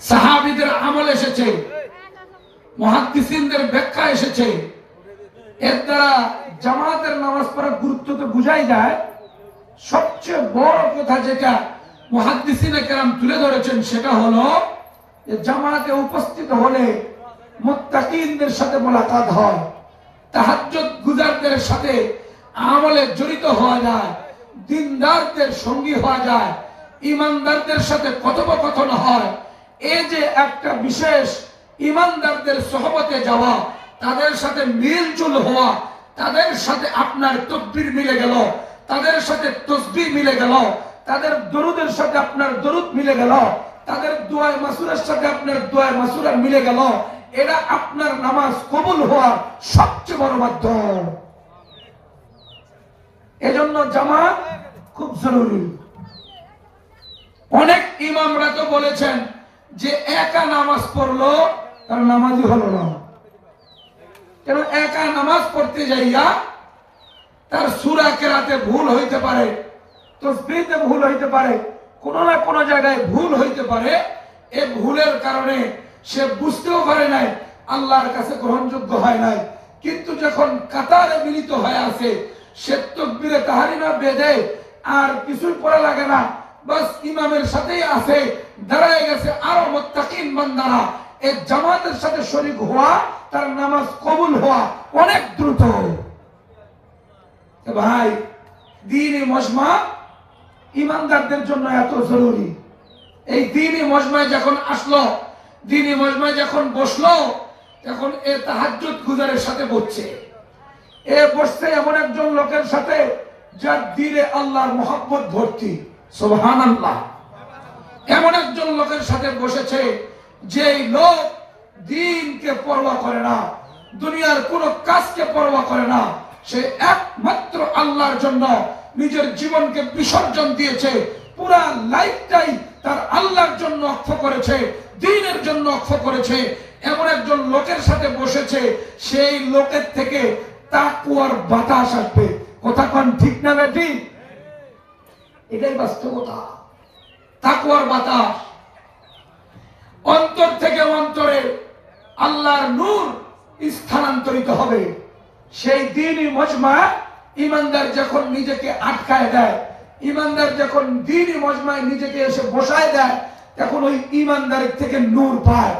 সাহাবীদের আমল এসেছে, মুহাদ্দিসিনদের ব্যাখ্যা এসেছে। এর দ্বারা জামাতের নামাজ পড়ার গুরুত্ব তো বুঝাই যায়। সবচেয়ে বড় কথা যেটা মুহাদ্দিসিনে কেরাম তুলে ধরেছেন সেটা হলো যে জামাতে উপস্থিত হলে মুত্তাকিনদের সাথে মোলাকাত হয়, তাহাজ্জুদ গুজারদের সাথে আমলে জড়িত হওয়া যায়, দিনদারদের সঙ্গী হওয়া যায়, ইমানদারদের সাথে কথোপকথন হয়। এই যে একটা বিশেষ ইমানদারদের সোহবতে যাওয়া, তাদের সাথে মিলজুল হওয়া, তাদের সাথে আপনার তাকবীর মিলে গেল, তাদের সাথে তাসবিহ মিলে গেল, তাদের দরুদের সাথে আপনার দরুদ মিলে গেল, তাদের দোয়ায়ে মাসুরের সাথে আপনার দোয়ায়ে মাসুরা মিলে গেল, এটা আপনার নামাজ কবুল হওয়ার সবচেয়ে বড় মাধ্যম। এজন্য জামাত খুব জরুরি। অনেক ইমামরা তো বলেছেন যে একা নামাজ পড়লো তার নামাজই হলো না। কেন? একা নামাজ পড়তে যাইয়া তার সূরা কেরাতে ভুল হইতে পারে, তাসবিহতে ভুল হইতে পারে, কোনো না কোনো জায়গায় ভুল হইতে পারে। এই ভুলের কারণে সে বুঝতেও পারে নাই, আল্লাহর কাছে গ্রহণযোগ্য হয় নাই। কিন্তু যখন কাতারে মিলিত হয়ে আছে, সে তাকবীরে তাহরিমা বেঁধে আর কিছুই পড়া লাগে না, বাস ইমামের সাথেই আছে, দাঁড়ায় গেছে আরো মুত্তাকিন বান্দারা। এই জামাতের সাথে শরীক হওয়া, তার নামাজ কবুল হওয়া অনেক দ্রুত। ভাই, দ্বীনি মজমা ইমানদারদের জন্য এত জরুরি। এই দ্বীনি মজমায় যখন আসলো, দ্বীনি মজমায় যখন বসলো, তখন এ তাহাজ্জুদ গুজারের সাথে বসছে। এ বসছে এমন একজন লোকের সাথে যার দিলে আল্লাহর মহব্বত ভর্তি। সুবহানাল্লাহ। এমন একজন লোকের সাথে বসেছে যে লোক দ্বীনকে পরোয়া করে না, দুনিয়ার কোনো কাজকে পরোয়া করে না। সে একমাত্র আল্লাহর জন্য নিজের জীবনকে বিসর্জন দিয়েছে, পুরা লাইফটাই তার আল্লাহর জন্য অক্ষ করেছে, দ্বীনের জন্য অক্ষ করেছে। এমন একজন লোকের সাথে বসেছে, সেই লোকের থেকে তাকওয়ার বাতাস আসবে। কথা কোন ঠিক না বেটি? এটাই বাস্তবতা। তাকওয়ার বাতাস অন্তর থেকে অন্তরে আল্লাহর নূর স্থানান্তরিত হবে। সেই দ্বীনি মজমা ইমানদার যখন নিজেকে আটকায় দেয়, ইমানদার যখন দ্বীনি মজমায় নিজেকে এসে বসায় দেয়, তখন ওই ইমানদারের থেকে নূর পায়,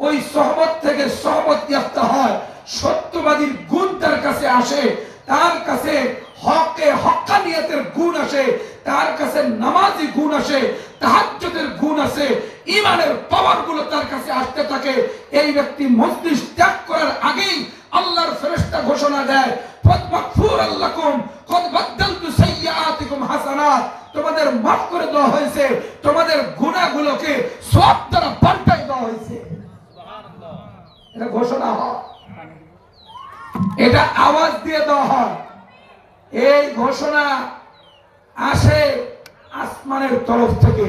ওই সহবত থেকে সহবত ইয়াফতা হয়। সত্যবাদীর গুণ তার কাছে আসে, তার কাছে হক্কানিয়তের গুণ আসে, তার কাছে নামাজি গুণ আসে, তাহাজ্জুদের গুণ আসে, ঈমানের পাওয়ার গুলো তার কাছে আসতে থাকে। এই ব্যক্তি মজলিস ত্যাগ করার আগেই আল্লাহর ফেরেশতা ঘোষণা দেয়, ফাগফুরাল লাকুম কদ বাদদালতু সাইয়্যাতিকুম হাসানাত, তোমাদের মাফ করে দেওয়া হয়েছে, তোমাদের গুনাহগুলোকে সওয়াব দ্বারা পাল্টাই দেওয়া হয়েছে। সুবহানাল্লাহ। এটা ঘোষণা হয়, এটা আওয়াজ দিয়ে দেওয়া হয়। এই ঘোষণা আসে আসমানের তরফ থেকে,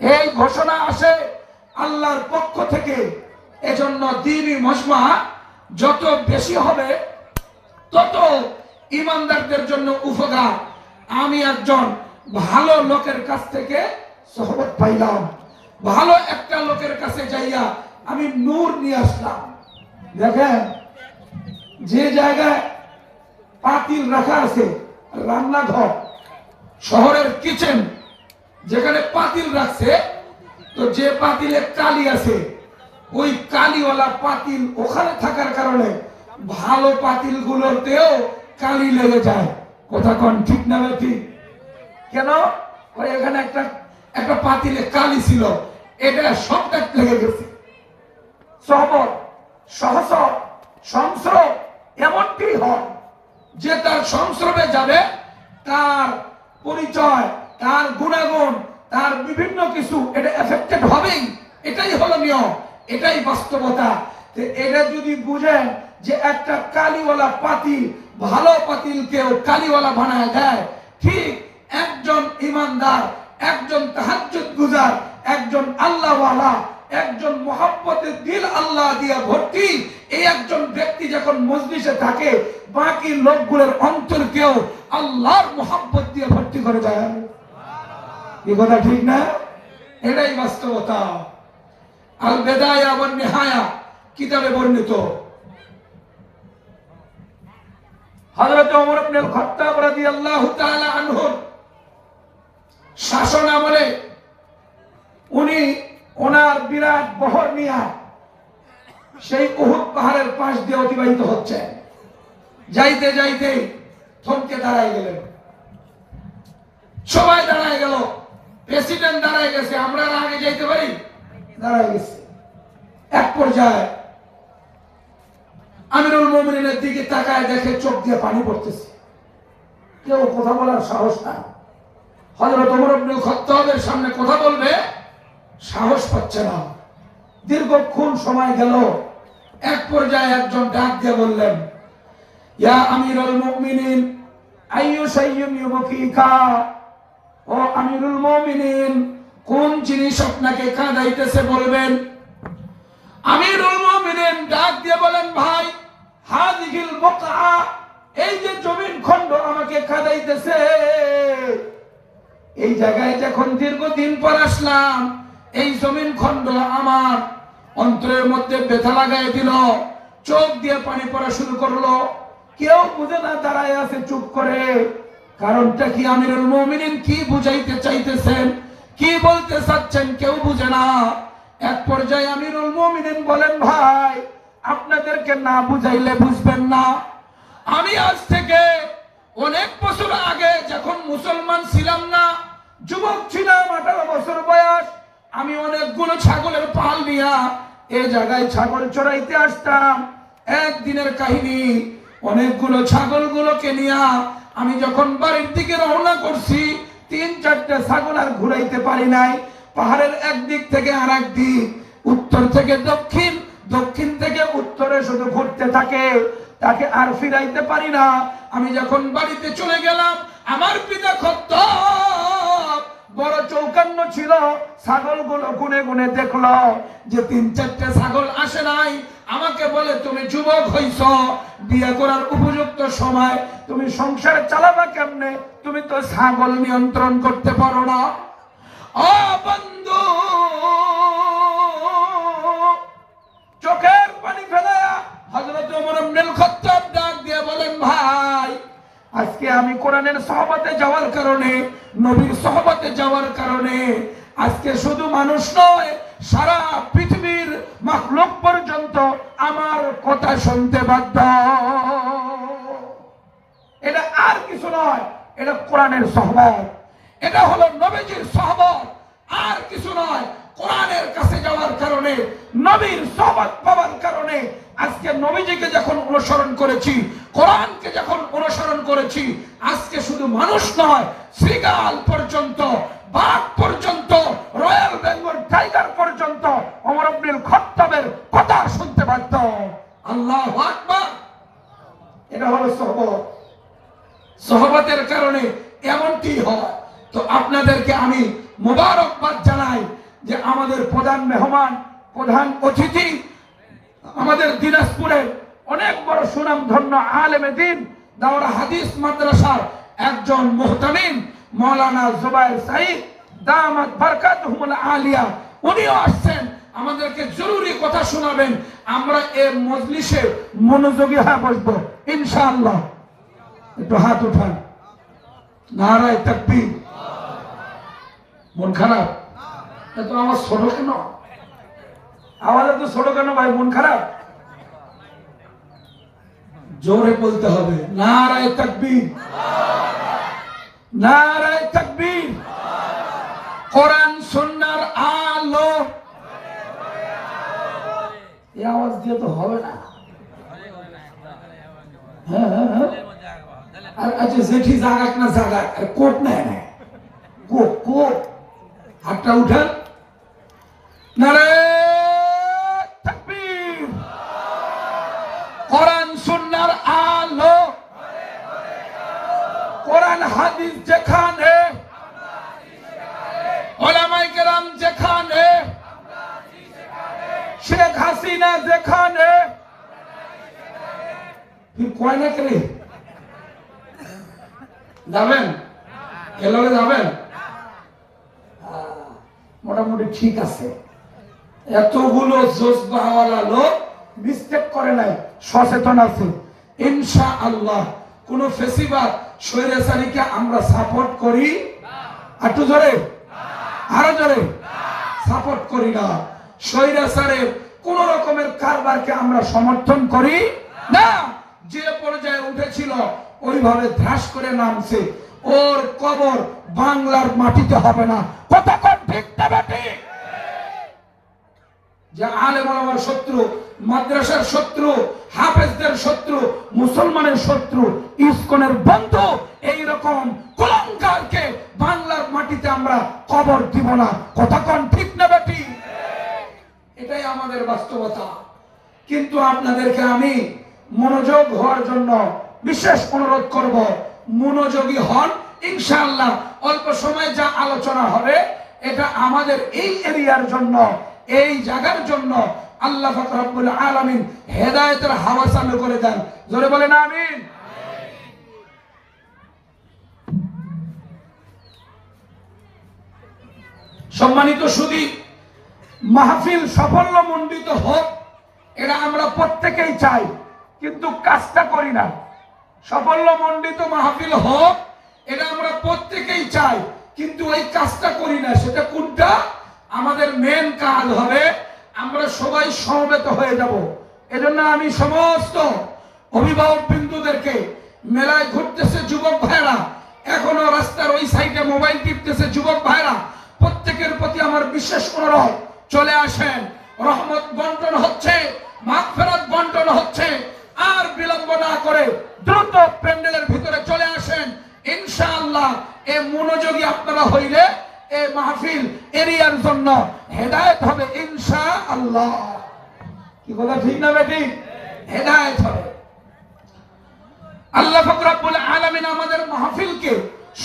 এই ঘোষণা আসে আল্লাহর পক্ষ থেকে। এজন্য দ্বীনি মজমা যত বেশি হবে তত ইমানদারদের জন্য উপকার। আমি একজন ভালো লোকের কাছ থেকে সহবত পাইলাম, ভালো একটা লোকের কাছে যাইয়া আমি নূর নিয়ে আসলাম। দেখেন, যে জায়গায় পাতিল রাখা আছে, রান্নাঘর, শহরের কিচেন, যেখানে পাতিল রাখছে, তো যে পাতিলে কালি আছে, ওই কালিওয়ালা পাতিল ওখানে থাকার কারণে ভালো পাতিল গুলোতেও কালি লেগে যায়। কথা কোন ঠিক না ঠিক? কেন? ওই এখানে একটা পাতিলে কালি ছিল, এটা সবটা লেগে গেছে। সহবত, সহসব, সংস্রব এমনটি হয় যে তার সংস্রবে যাবে, তার পরিচয়, তার গুণাগুণ, তার বিভিন্ন কিছু এটা এফেক্টেড হবেই। এটাই হলো নিয়ম, এটাই বাস্তবতা। এটা যদি বুঝেন যে একটা কালিওয়ালা পাতিল ভালো পাতিলকেও কালিওয়ালা বানায় দেয়, ঠিক একজন ইমানদার, একজন তাহাজ্জুদ গুজার, একজন আল্লাহওয়ালা, একজন মহব্বতের দিল আল্লাহ দিয়া ভর্তি, এই একজন ব্যক্তি যখন মজলিসে থাকে, বাকি লোকগুলোর অন্তরকেও আল্লাহর মহব্বত দিয়ে ভর্তি করে দেয়। এই কথা ঠিক না? এটাই বাস্তবতা। আল বেদায়া ওয়ান নিহায়া কিতাবে বর্ণিত। হযরত ওমর ইবনে আল খাত্তাব রাদিয়াল্লাহু তাআলা আনহু শাসন আমলে উনি ওনার বিরাট বহর নিয়ে সেই উহুদ পাহাড়ের পাশ দিয়ে অতিবাহিত হচ্ছে। যাইতে যাইতে থমকে দাঁড়ায় গেলেন, সবাই দাঁড়ায় গেল, প্রেসিডেন্ট দাঁড়ায় গেছে, আমরা আগে যাইতে পারি, দাঁড়ায় গেছে। এক পর্যায়ে আমিরুল মুমিনিনের দিকে তাকায় দেখে চোখ দিয়ে পানি পড়তেছে, কেউ কথা বলার সাহস না। হযরত ওমর ইবনে খাত্তাবের সামনে কথা বলবে সাহস পাচ্ছে না। দীর্ঘক্ষণ সময় গেল, এক পর্যায়ে একজন ডাক দিয়ে বললেন, ইয়া আমিরুল মুমিনিন আইয়ু শাইয়ুন ইউবকিকা, ও আমিরুল মুমিনিন কোন জিনিস আপনাকে কাঁদাইতেছে বলবেন। আমিরুল মুমিনিন ডাক দিয়ে বলেন, ভাই হাযিহিল বুকআ, এই যে জমিন খণ্ড আমাকে কাঁদাইতেছে, এই জায়গায় যখন দীর্ঘদিন পর আসলাম, এই জমিন খণ্ড আমার অন্তরের মধ্যে ব্যথা লাগাই দিল, চোখ দিয়ে পানি পড়া শুরু করলো। কেউ বুঝে না, দাঁড়ায় আছে চুপ করে। কারণটা কি? আমিরুল মুমিনিন কি বুঝাইতে চাইতেছেন, কি বলতে চাচ্ছেন কেউ বুঝে না। এক পর্যায়ে আমিরুল মুমিনিন বলেন, ভাই আপনাদেরকে না বুঝাইলে বুঝবেন না। আমি আজ থেকে অনেক বছর আগে যখন মুসলমান ছিলাম না, যুবক ছিলাম, 18 বছর বয়স, আমি অনেকগুলো ছাগলের পাল নিয়া এই জায়গায় ছাগল চড়াইতে আসতাম। একদিনের কাহিনী, অনেকগুলো ছাগলগুলোকে নিয়া আমি যখন বাড়ির দিকে রওনা করছি, 3-4টা ছাগল আর ঘুরাইতে পারি নাই। পাহাড়ের একদিক থেকে আর এক দিক, উত্তর থেকে দক্ষিণ, দক্ষিণ থেকে উত্তরে শুধু ঘুরতে থাকে, তাকে আর ফিরাইতে পারি না। আমি যখন বাড়িতে চলে গেলাম, আমার পিতা খাত্তাব বড় চৌকান্ন ছিল, ছাগলগুলো গুনে গুনে দেখলো যে 3-4টে ছাগল আসে নাই। আমাকে বলে, তুমি যুবক হইছ, বিয়ে করার উপযুক্ত সময়, তুমি সংসার চালাবা কেমনে? তুমি তো ছাগল নিয়ন্ত্রণ করতে পারো না। ও বন্ধু, চোখের পানি ফেলায়া হযরত ওমর ইবনে খাত্তাব ডাক দিয়ে বলেন, ভাই আজকে আমি কোরআনের সহবতে যাওয়ার কারণে, নবীর সহবতে যাওয়ার কারণে আজকে শুধু মানুষ নয়, সারা পৃথিবীর মাখলুক পর্যন্ত আমার কথা শুনতে বাধ্য। এটা আর কিছু নয়, এটা কোরআনের সহবত, এটা হলো নবীজির সহবত, আর কিছু নয়। কোরআনের কাছে যাওয়ার কারণে, নবীর সহবত পাওয়ার কারণে আজকে নবীজিকে যখন অনুসরণ করেছি, কোরআনকে যখন অনুসরণ করেছি, আজকে শুধু মানুষ নয়, শ্রীগাল পর্যন্ত, বাঘ পর্যন্ত, রয়্যাল বেঙ্গল টাইগার পর্যন্ত ওমর ইবনে খাত্তাবের কথা শুনতে বাধ্য। আল্লাহু আকবার। এটা হলো সহবত। সহবতের কারণে এমনটি হয়। তো আপনাদেরকে আমি মোবারকবাদ জানাই যে আমাদের প্রধান মেহমান, প্রধান অতিথি, আমাদের দিনাজপুরের অনেক বড় সুনাম ধন্য আলেমে দ্বীন, দাওরা হাদিস মাদ্রাসার একজন মুহতামিম মাওলানা জুবায়ের সাঈদ দামাত বারকাতুহুল আলিয়া, উনিও আসছেন, আমাদেরকে জরুরি কথা শোনাবেন। আমরা এই মজলিসে মনোযোগী হয়ে বসবো ইনশাআল্লাহ। একটু হাত উঠান, নারায়ে তাকবীর। মন খারাপ? এত আমার ছোট কেন? আওয়াজ এত ছোট কেন ভাই? মন খারাপ? জোরে বলতে হবে, নারায়ে তাকবীর, নারায়ে তাকবীর। কোরআন সুন্নাহর আলো। এই আওয়াজ দিয়ে তো হবে না। হ্যাঁ, আচ্ছা জেঠি জাগাক না জাগাক, আর কোপ নেয় না, কোপ কোপ। হাতটা উঠান, নারায়ে তাকবীর। কোরআন সুন্নাহর আলো, কোরআন হাদিস যেখানে, উলামায়ে কেরাম যেখানে, শেখ হাসিনা যেখানে, কয় না কে যাবেন? এলাকে যাবেন? মোটামুটি ঠিক আছে। এতগুলো জজবাওয়ালা লোক মিস্টেক করে নাই, সচেতন আছে ইনশাআল্লাহ। কোন ফেসিবাদ স্বৈরাচারীকে আমরা সাপোর্ট করি? একটু জোরে, আরো জোরে। সাপোর্ট করি না। স্বৈরাচারের কোন রকমের কারবারকে আমরা সমর্থন করি না। যে পর্যায়ে উঠেছিল ওইভাবে ধ্রাস করে নামছে। ওর কবর বাংলার মাটিতে হবে না। কথা কোন ঠিক না ঠিক? যে আলেম ওলামার শত্রু, মাদ্রাসার শত্রু, হাফেজদের শত্রু, মুসলমানের শত্রু, ইসকনের বন্ধু, এইরকম কুলাঙ্গারকে বাংলার মাটিতে আমরা কবর দিব না। কথা কোন ঠিক না বেটি? এটাই আমাদের বাস্তবতা। কিন্তু আপনাদেরকে আমি মনোযোগ হওয়ার জন্য বিশেষ অনুরোধ করব, মনোযোগী হন ইনশাআল্লাহ। অল্প সময় যা আলোচনা হবে এটা আমাদের এই এরিয়ার জন্য, এই জায়গার জন্য আল্লাহ পাক রব্বুল আলামিন হেদায়েতের হাওয়া চালু করে দেন। জোরে বলেন আমিন। সম্মানিত সুধী, মাহফিল সাফল্যমণ্ডিত হোক এটা আমরা প্রত্যেকেই চাই, কিন্তু কাজটা করি না। সাফল্যমণ্ডিত মাহফিল হোক এটা আমরা প্রত্যেকেই চাই, কিন্তু ওই কাজটা করি না। সেটা কোনটা? আমাদের মেন কাজ হবে আমরা সবাই সমবেত হয়ে যাব। এজন্য আমি সমস্ত অভিভাবক বিন্দুদেরকে, মেলায় ঘুরতেছে যুবক ভাইরা, এখনো রাস্তার ওই সাইডে মোবাইল টিপতেছে যুবক ভাইরা, প্রত্যেকের প্রতি আমার বিশেষ অনুরোধ, চলে আসেন। রহমত বন্টন হচ্ছে, মাগফিরাত বন্টন হচ্ছে। আর বিলম্ব না করে দ্রুত প্যান্ডেলের ভিতরে চলে আসেন ইনশাআল্লাহ। এই মনোযোগী আপনারা হইলে এই মাহফিল এরিয়ার জন্য হেদায়েত হবে ইনশাআল্লাহ। কি কথা ঠিক না বেটি? হেদায়েত হবে। আল্লাহ পাক রব্বুল আলামিন আমাদের মাহফিলকে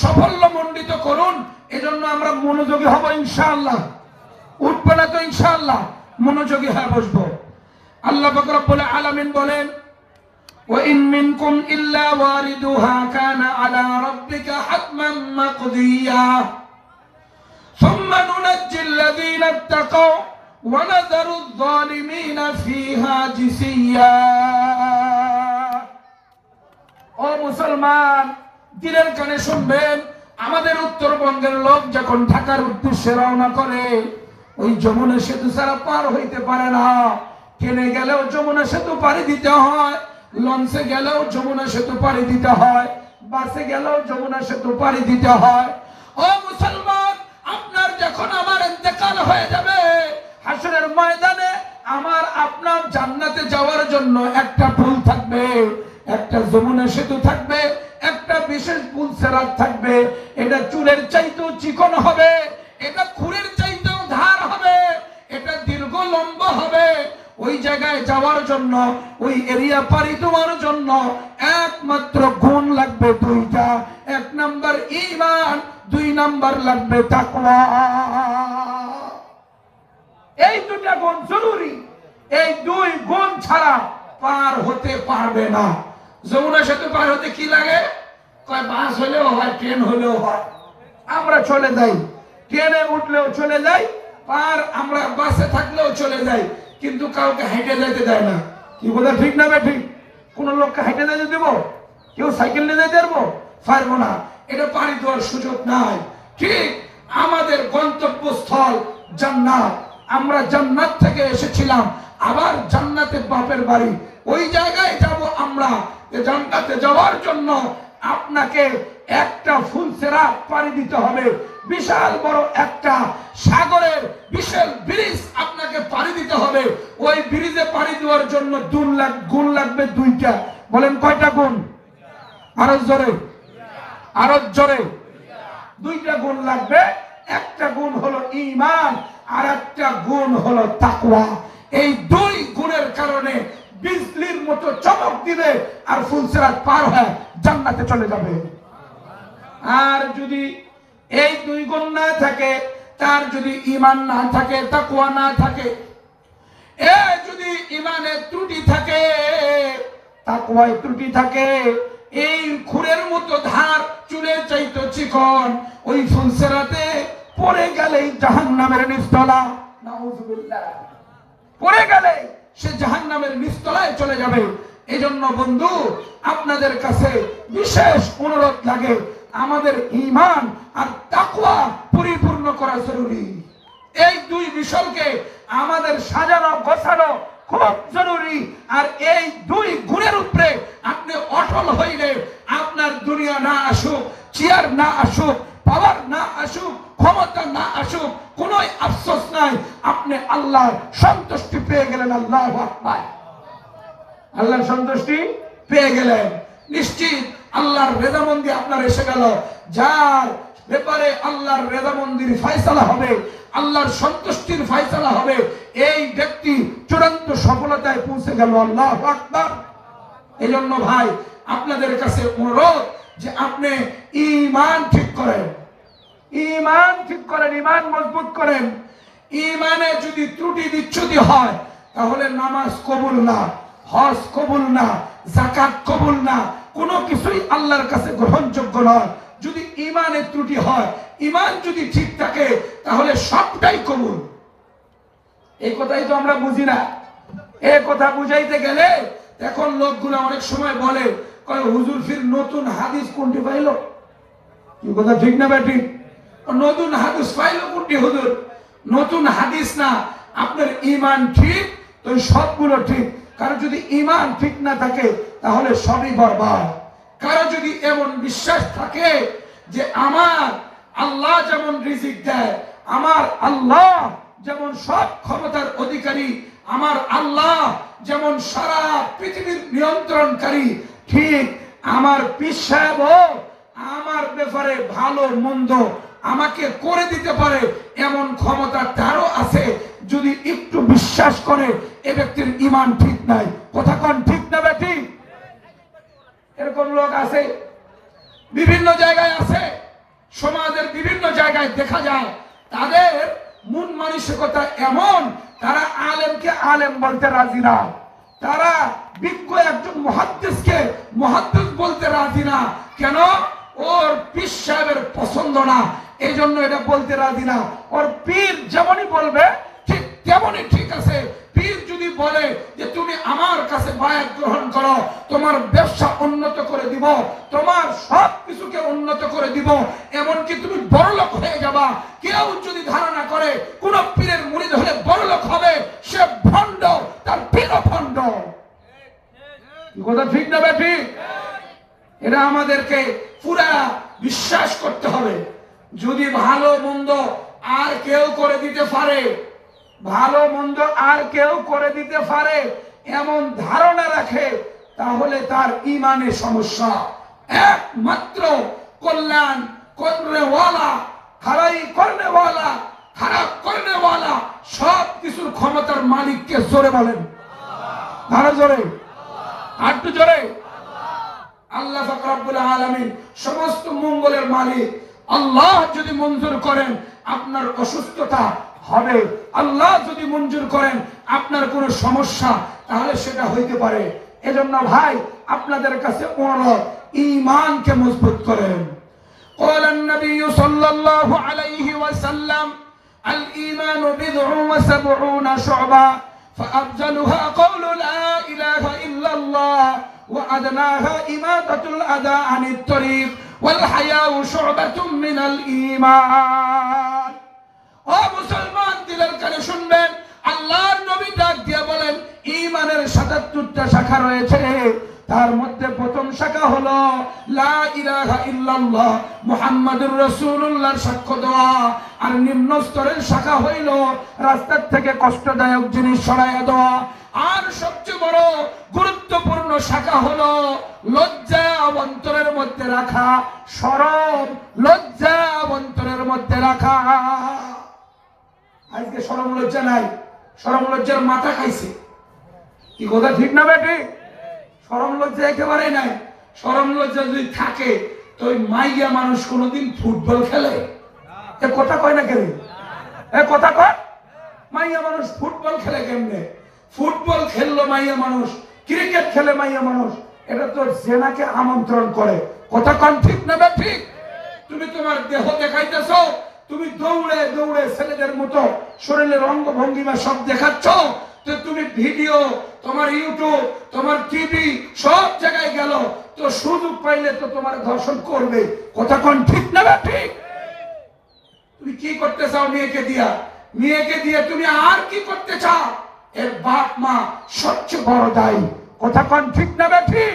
সাফল্যমণ্ডিত করুন। এজন্য আমরা মনোযোগী হব ইনশাআল্লাহ। উঠবে না তো ইনশাআল্লাহ, মনোযোগী হয়ে বসবো। আল্লাহ পাক রব্বুল আলামিন বলেন, وَإِن مِّنكُمْ إِلَّا وَارِدُهَا كَانَ عَلَى رَبِّكَ حَتْمًا مَّقْضِيًّا ثُمَّ نُنَجِّي الَّذِينَ اتَّقَوْا وَنَذَرُ الظَّالِمِينَ فِيهَا جِثِيًّا। ও মুসলমান, দিনের কানে শুনবেন। আমাদের উত্তরবঙ্গের লোক যখন ঢাকার উদ্দেশ্যে রওনা করে, ওই যমুনা সেতু ছাড়া পার হইতে পারে না। ট্রেনে গেলেও যমুনা সেতু পাড়ি দিতে হয়, লঞ্চে গেলেও যমুনা সেতু পাড়ি দিতে হয়, বাসে গেলেও যমুনা সেতু পাড়ি দিতে হয়। ও মুসলমান, আপনার যখন আমার ইন্তেকাল হয়ে যাবে, হাসরের ময়দানে আমার আপনার জান্নাতে যাওয়ার জন্য একটা পুল থাকবে, একটা যমুনা সেতু থাকবে, একটা বিশেষ পুল সেরাত থাকবে। এটা চুলের চাইতেও চিকন হবে, এটা খুরের চাইতেও ধার হবে, এটা দীর্ঘ লম্বা হবে। ওই জায়গায় যাওয়ার জন্য, ওই এরিয়া পাড়ি দেওয়ার জন্য একমাত্র গুণ লাগবে দুইটা। এক নাম্বার ঈমান, দুই নাম্বার লাগবে তাকওয়া। এই দুটা গুণ জরুরি। এই দুই গুণ ছাড়া পার হতে পারবে না। যমুনা সেতু পার হতে কি লাগে? কয় বাস হলেও হয়, ট্রেন হলেও হয়। আমরা চলে যাই, ট্রেনে উঠলেও চলে যাই, পার আমরা বাসে থাকলেও চলে যাই, কিন্তু কাউকে হেঁটে যেতে দেয় না। কি বলে ঠিক না ঠিক? কোন লোককে হেঁটে যেতে দেবো? কেউ সাইকেল নিয়ে যেতে পারবো? পারবো না। এটা পাড়ি দেওয়ার সুযোগ নাই। ঠিক আমাদের গন্তব্যস্থল জান্নাত। আমরা জান্নাত থেকে এসেছিলাম, আবার জান্নাতে বাপের বাড়ি, ওই জায়গায় যাব আমরা। জান্নাতে যাওয়ার জন্য আপনাকে একটা ফুলসেরাত পাড়ি দিতে হবে। বিশাল বড় একটা সাগরের বিশাল ব্রিজ আপনাকে পাড়ি দিতে হবে। ওই ব্রিজে পাড়ি দেওয়ার জন্য গুণ লাগবে দুইটা। বলেন কয়টা গুণ? আরো জোরে, আরো জোরে। দুইটা গুণ লাগবে। একটা গুণ হলো ঈমান, আর একটা গুণ হলো তাকওয়া। এই দুই গুণের কারণে বিজলির মতো চমক দিবে আর ফুলসেরাত পার হয়ে জান্নাতে চলে যাবে। আর যদি এই দুই গুণ না থাকে, তার যদি ঈমান না থাকে, তাকওয়া না থাকে, যদি ঈমানের ত্রুটি থাকে, তাকওয়ায় ত্রুটি থাকে, এই খুরের মতো ধার, চুলের চাইতে চিকন, ওই ফুলসেরাতে পড়ে গেলেই জাহান্নামের নিস্তলা। নাউযুবিল্লাহ, পড়ে গেলে সে জাহান্নামের নিচতলায় চলে যাবে। এজন্য বন্ধু, আপনাদের কাছে বিশেষ অনুরোধ লাগে, আমাদের ঈমান আর তাকওয়া পরিপূর্ণ করা জরুরি। এই দুই বিষয়কে আমাদের সাজানো গোছানো খুব জরুরি। আর এই দুই গুণের উপরে আপনি অটল হইলে আপনার দুনিয়া না আসুক, চেয়ার না আসুক, পাওয়ার না আসুক, ক্ষমতা না আসুক, কোন আফসোস নাই, আপনি আল্লাহর সন্তুষ্টি পেয়ে গেলেন। আল্লাহু আকবার, আল্লাহর সন্তুষ্টি পেয়ে গেলেন। নিশ্চিত আল্লাহর রেজামন্দি আপনার এসে গেল। যার ব্যাপারে আল্লাহর রেজামন্দির ফয়সালা হবে, আল্লাহর সন্তুষ্টির ফয়সালা হবে, এই ব্যক্তি চূড়ান্ত সফলতায় পৌঁছে গেল। আল্লাহু আকবার। এজন্য ভাই, আপনাদের কাছে অনুরোধ যে আপনি ঈমান ঠিক করেন, ঈমান ঠিক করেন, ঈমান মজবুত করেন। ঈমানে যদি ত্রুটি বিচ্যুতি হয় তাহলে নামাজ কবুল না, হজ কবুল না, যাকাত কবুল না, কোনো কিছুই আল্লাহর কাছে গ্রহণযোগ্য নয়। যদি ঈমানে ত্রুটি হয়, ঈমান যদি ঠিক থাকে তাহলে সবটাই কবুল। এই কথাই তো আমরা বুঝি না। এই কথা বুঝাইতে গেলে এখন লোকগুলো অনেক সময় বলে, কয় হুজুর ফির নতুন হাদিস কোনটি পাইলো? কি কথা ঠিক না বেটি? নতুন হাদিস পাইলো কোনটি হুজুর? নতুন হাদিস না, আপনার ঈমান ঠিক তো সবগুলো ঠিক। কারো যদি ঈমান ঠিক না থাকে তাহলে সবই বরবাদ। কারো যদি এমন বিশ্বাস থাকে যে আমার আল্লাহ যেমন রিজিক দেয়, আমার আল্লাহ যেমন সব ক্ষমতার অধিকারী, আমার আল্লাহ যেমন সারা পৃথিবীর নিয়ন্ত্রণকারী, ঠিক আমার পীর সাহেবও আমার ব্যাপারে ভালো মন্দ আমাকে করে দিতে পারে, এমন ক্ষমতা তারও আছে। যদি একটু বিশ্বাস করে, এ ব্যক্তির ঈমান ঠিক নাই। কথা কোন ঠিক না বেটি? এরকম লোক আছে, বিভিন্ন জায়গায় আছে, সমাজের বিভিন্ন জায়গায় দেখা যায়। তাদের মন মানসিকতা এমন, তারা আলেমকে আলেম বলতে রাজি না, তারা বিজ্ঞ একজন মুহাদ্দিসকে মুহাদ্দিস বলতে রাজি না। কেন? ওর পীর সাহেবের পছন্দ না, এই জন্য এটা বলতে রাজি না। ওর পীর যেমনই বলবে ঠিক তেমনই ঠিক আছে। পীর যদি বলে যে তুমি আমার কাছে বায়াত গ্রহণ করো, তোমার ব্যবসা উন্নত করে দিব, তোমার সব কিছুকে উন্নত করে দিব, এমনকি তুমি বড়লোক হয়ে যাবা, কেউ যদি ধারণা করে কোন পীরের মুরিদ হলে বড়লোক হবে, সে ভণ্ড, তার পীরও ভণ্ড। কথা ঠিক না বেটি? এটা আমাদেরকে পুরা বিশ্বাস করতে হবে। যদি ভালো মন্দ আর কেউ করে দিতে পারে, ভালো মন্দ আর কেউ করে দিতে পারে এমন ধারণা রাখে, তাহলে তার ঈমানের সমস্যা। একমাত্র কল্যাণ করনেওয়ালা, খারাই করনেওয়ালা, খারাপ করনেওয়ালা, সব কিছুর ক্ষমতার মালিককে জোরে বলেন, আরো জোরে, আরেকটু জোরে। আল্লাহ পাক রব্বুল আলামিন সমস্ত মঙ্গলের মালিক। আল্লাহ যদি মঞ্জুর করেন আপনার অসুস্থতা হবে, আল্লাহ যদি মঞ্জুর করেন আপনার কোনো সমস্যা, তাহলে সেটা হইতে পারে। এজন্য ভাই, আপনাদের কাছে অনুরোধ, ঈমানকে মজবুত করেন। قال النبي صلى الله عليه وسلم الإيمان بضع وسبعون شعبة فأفضلها قول لا إله إلا الله وأدناها إماتة الأذى عن الطريق والحياء شعبة من الإيمان। ও মুসলমান, দিলের কানে শুনবেন, আল্লাহর নবী ডাক দিয়ে বলেন, ঈমানের ৭৭টা শাখা রয়েছে, তার মধ্যে প্রথম শাখা হলো লা ইলাহা ইল্লাল্লাহ মুহাম্মাদুর রাসূলুল্লাহর সাক্ষ্য দেওয়া। আর নিম্ন স্তরের শাখা হইল রাস্তার থেকে কষ্টদায়ক জিনিস সরাইয়া দেওয়া। আর সবচেয়ে বড় গুরুত্বপূর্ণ শাখা হলো লজ্জা অন্তরের মধ্যে রাখা, শরম, লজ্জা অন্তরের মধ্যে রাখা। আজকে শরম লজ্জা নাই, শরম লজ্জার মাথা খাইছে। কি কথা ঠিক না বেটি? শরম লজ্জা একেবারে নাই। শরম লজ্জা যদি থাকে তো ওই মাইয়া মানুষ কোনোদিন ফুটবল খেলে? এ কথা কয় না কেন? এ কথা কয়, মাইয়া মানুষ ফুটবল খেলে কেমনে? ফুটবল খেললো মাইয়া মানুষ, ক্রিকেট খেলে মাইয়া মানুষ, এটা তো জেনাকে আমন্ত্রণ করে। কথা কন ঠিক না ঠিক? তুমি তোমার দেহ দেখাইতেছো, তুমি দৌড়ে দৌড়ে ছেলেদের মতো শরীরের অঙ্গভঙ্গিমা সব দেখাচ্ছ, তো তুমি ভিডিও, তোমার ইউটিউব, তোমার টিভি সব জায়গায় গেল, তো সুযোগ পাইলে তো তোমার ধর্ষণ করবে। কথা কোন ঠিক না ঠিক? তুমি কি করতে চাও মেয়েকে দিয়া? মেয়েকে দিয়ে তুমি আর কি করতে চাও? এর বাপ মা সবচেয়ে বড় দায়ী। কথা কোন ঠিক না ঠিক?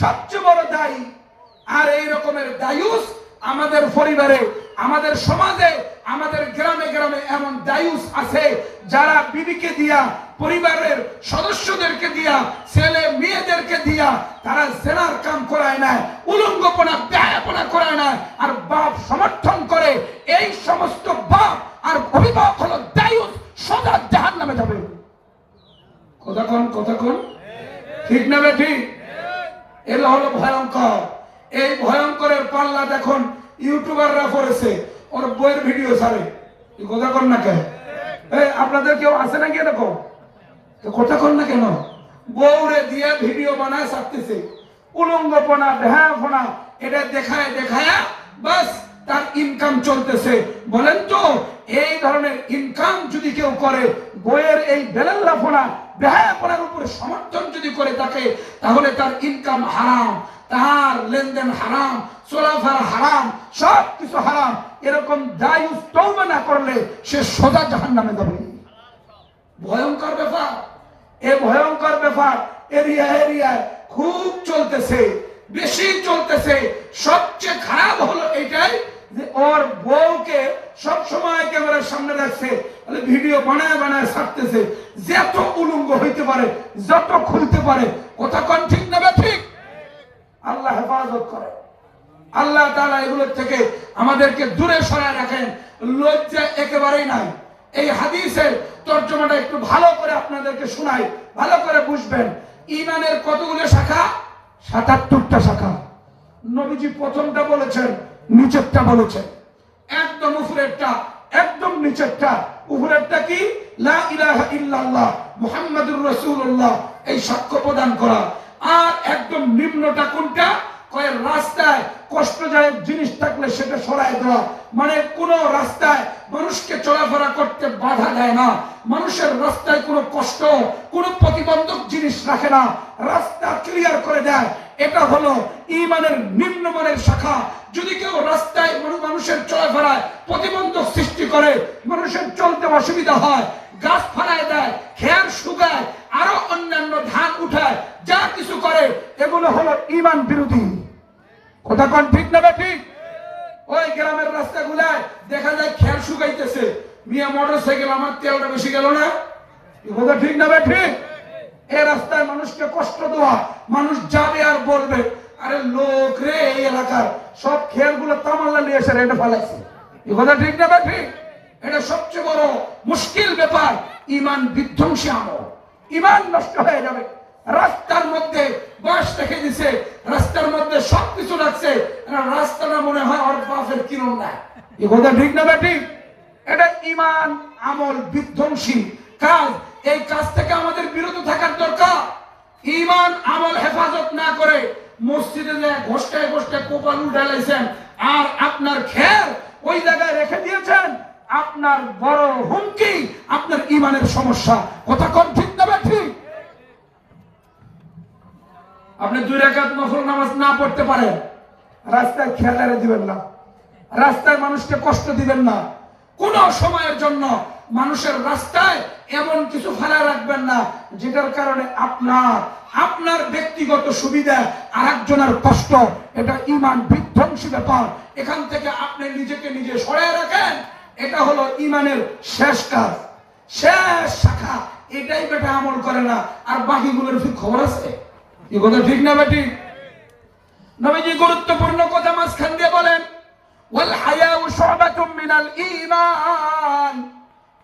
সবচেয়ে বড় দায়ী। আর এই রকমের দায়ুস আমাদের পরিবারে, আমাদের সমাজে, আমাদের গ্রামে গ্রামে এমন দায়ুস আছে যারা বিবিকে দিয়া, পরিবারের সদস্যদেরকে দিয়া, ছেলে মেয়েদেরকে দিয়া তারা জেনার কাম করায় না, উলঙ্গপনা ব্যয়াপনা করায় না, আর বাপ সমর্থন করে। এই সমস্ত বাপ আর অভিভাবক হলো দায়ুস, সোজা জাহান্নামে যাবে। কথা কোন ঠিক না ঠিক? এগুলো হলো ভয়ঙ্কর। এই ভয়ঙ্করের পাল্লা দেখুন ইউটিউবাররা করেছে, ওর বইয়ের ভিডিও ছাড়ে। কথা কন না কেন? আপনাদের কেউ আছে নাকি এরকম? কথা কন না কেন? বউরে দিয়ে ভিডিও বানায় ছাড়তেছে, উলঙ্গপনা বেহায়াপনা এটা দেখায় দেখায় বাস তার ইনকাম চলতেছে। বলেন তো এই ধরনের ইনকাম যদি কেউ করে, বইয়ের এই বেলাল্লাপনা বেহায়াপনার উপরে সমর্থন যদি করে থাকে, তাহলে তার ইনকাম হারাম, তার লেনদেন হারাম, চলাফেরা হারাম, সব কিছু হারাম। এরকম দায়ুস তওবা না করলে সে সোজা জাহান্নামে যাবে। ভয়ঙ্কর ব্যাপার। এই ভয়ঙ্কর ব্যাপার এরিয়ায় খুব চলতেছে, বেশি চলতেছে। সবচেয়ে খারাপ হলো এটাই যে ওর বউকে সব সময় ক্যামেরার সামনে রাখছে, ভিডিও বানায় বানায় ছাড়তেছে, যত উলঙ্গ হইতে পারে, যত খুলতে পারে। কথা কোন ঠিক না ঠিক? আল্লাহ হেফাজত করে। আল্লাহ তাআলা এগুলোর থেকে আমাদেরকে দূরে সরায় রাখেন। লজ্জা একেবারেই নাই। এই হাদিসের তর্জমাটা একটু ভালো করে আপনাদেরকে শোনাই, ভালো করে বুঝবেন। ঈমানের কতগুলো শাখা? ৭৭টা শাখা। নবীজি প্রথমটা বলেছেন, নিচেরটা বলেছেন। একদম উপরেরটা, একদম নিচেরটা। উপরেরটা কি? লা ইলাহা ইল্লাল্লাহ মুহাম্মাদুর রাসূলুল্লাহ, এই সাক্ষ্য প্রদান করা। আর একদম নিম্নটা কোনটা? কয় রাস্তায় কষ্টদায়ক জিনিস থাকলে সেটা সরায় দেওয়া। মানে কোন রাস্তায় মানুষকে চলাফেরা করতে বাধা দেয় না, মানুষের রাস্তায় কোনো কষ্ট, কোনো প্রতিবন্ধক জিনিস রাখে না, রাস্তা ক্লিয়ার করে দেয়। এটা হলো ঈমানের নিম্নমানের শাখা। যদি কেউ রাস্তায় মানুষের চলাফেরায় প্রতিবন্ধক সৃষ্টি করে, মানুষের চলতে অসুবিধা হয়, গাছ ফালায় দেয়, খেয়ার শুকায়, আরো অন্যান্য ধান উঠায়, যা কিছু করে, এগুলো হলো ঈমান বিরোধী। কথা কোন ঠিক না ঠিক? ওই গ্রামের রাস্তাগুলায় দেখা যায় খেয়ার শুকাইতেছে, মিয়া মোটরসাইকেল, আমার তেলটা বেশি গেল না। কথা ঠিক না ঠিক? এই রাস্তায় মানুষকে কষ্ট দেওয়া, মানুষ যাবে আর বলবে, আরে লোক রে এই এলাকার সব খেয়ারগুলো তামাল্লা নিয়ে এসে রেটে ফেলাইছে। কথা ঠিক না ঠিক? এটা সবচেয়ে বড় মুশকিল ব্যাপার। ঈমান বিধ্বংসী আমল, ঈমান নষ্ট হয়ে যাবে। রাস্তার মধ্যে বাস রেখে দিছে, রাস্তার মধ্যে সবকিছু রাখছে, রাস্তাটা মনে হয় ওর বাপের কিরণ না। এই কথা ঠিক না ঠিক? এটা ঈমান আমল বিধ্বংসী কাজ। এই কাজ থেকে আমাদের বিরত থাকার দরকার। ঈমান আমল হেফাজত না করে মসজিদে যে ঘোষটায় ঘোষটায় কোপাল উঠাইছেন, আর আপনার খের ওই জায়গায় রেখে দিয়েছেন, আপনার বড় হুমকি, আপনার ঈমানের সমস্যা। কথা কোন ঠিক না ঠিক? আপনি 2 রাকাত নফল নামাজ না পড়তে পারেন, রাস্তায় খেয়ালে দিবেন না, রাস্তায় মানুষকে কষ্ট দিবেন না। কোন সময়ের জন্য মানুষের রাস্তায় এমন কিছু ফেলা রাখবেন না যেটার কারণে আপনার ব্যক্তিগত সুবিধা আর একজনের কষ্ট। এটা ঈমান বিধ্বংসী ব্যাপার। এখান থেকে আপনি নিজেকে নিজে সরায় রাখেন। এটা হলো ঈমানের শেষ কাজ, শেষ শাখা। এটাই বেটা আমল করে না, আর বাকিগুলোর কি খবর আছে? এই কথা ঠিক না বেটি? নবীজি গুরুত্বপূর্ণ কথা মাঝখান দিয়ে বলেন, ওয়াল হায়াউ শুবাতুম মিনাল ঈমান।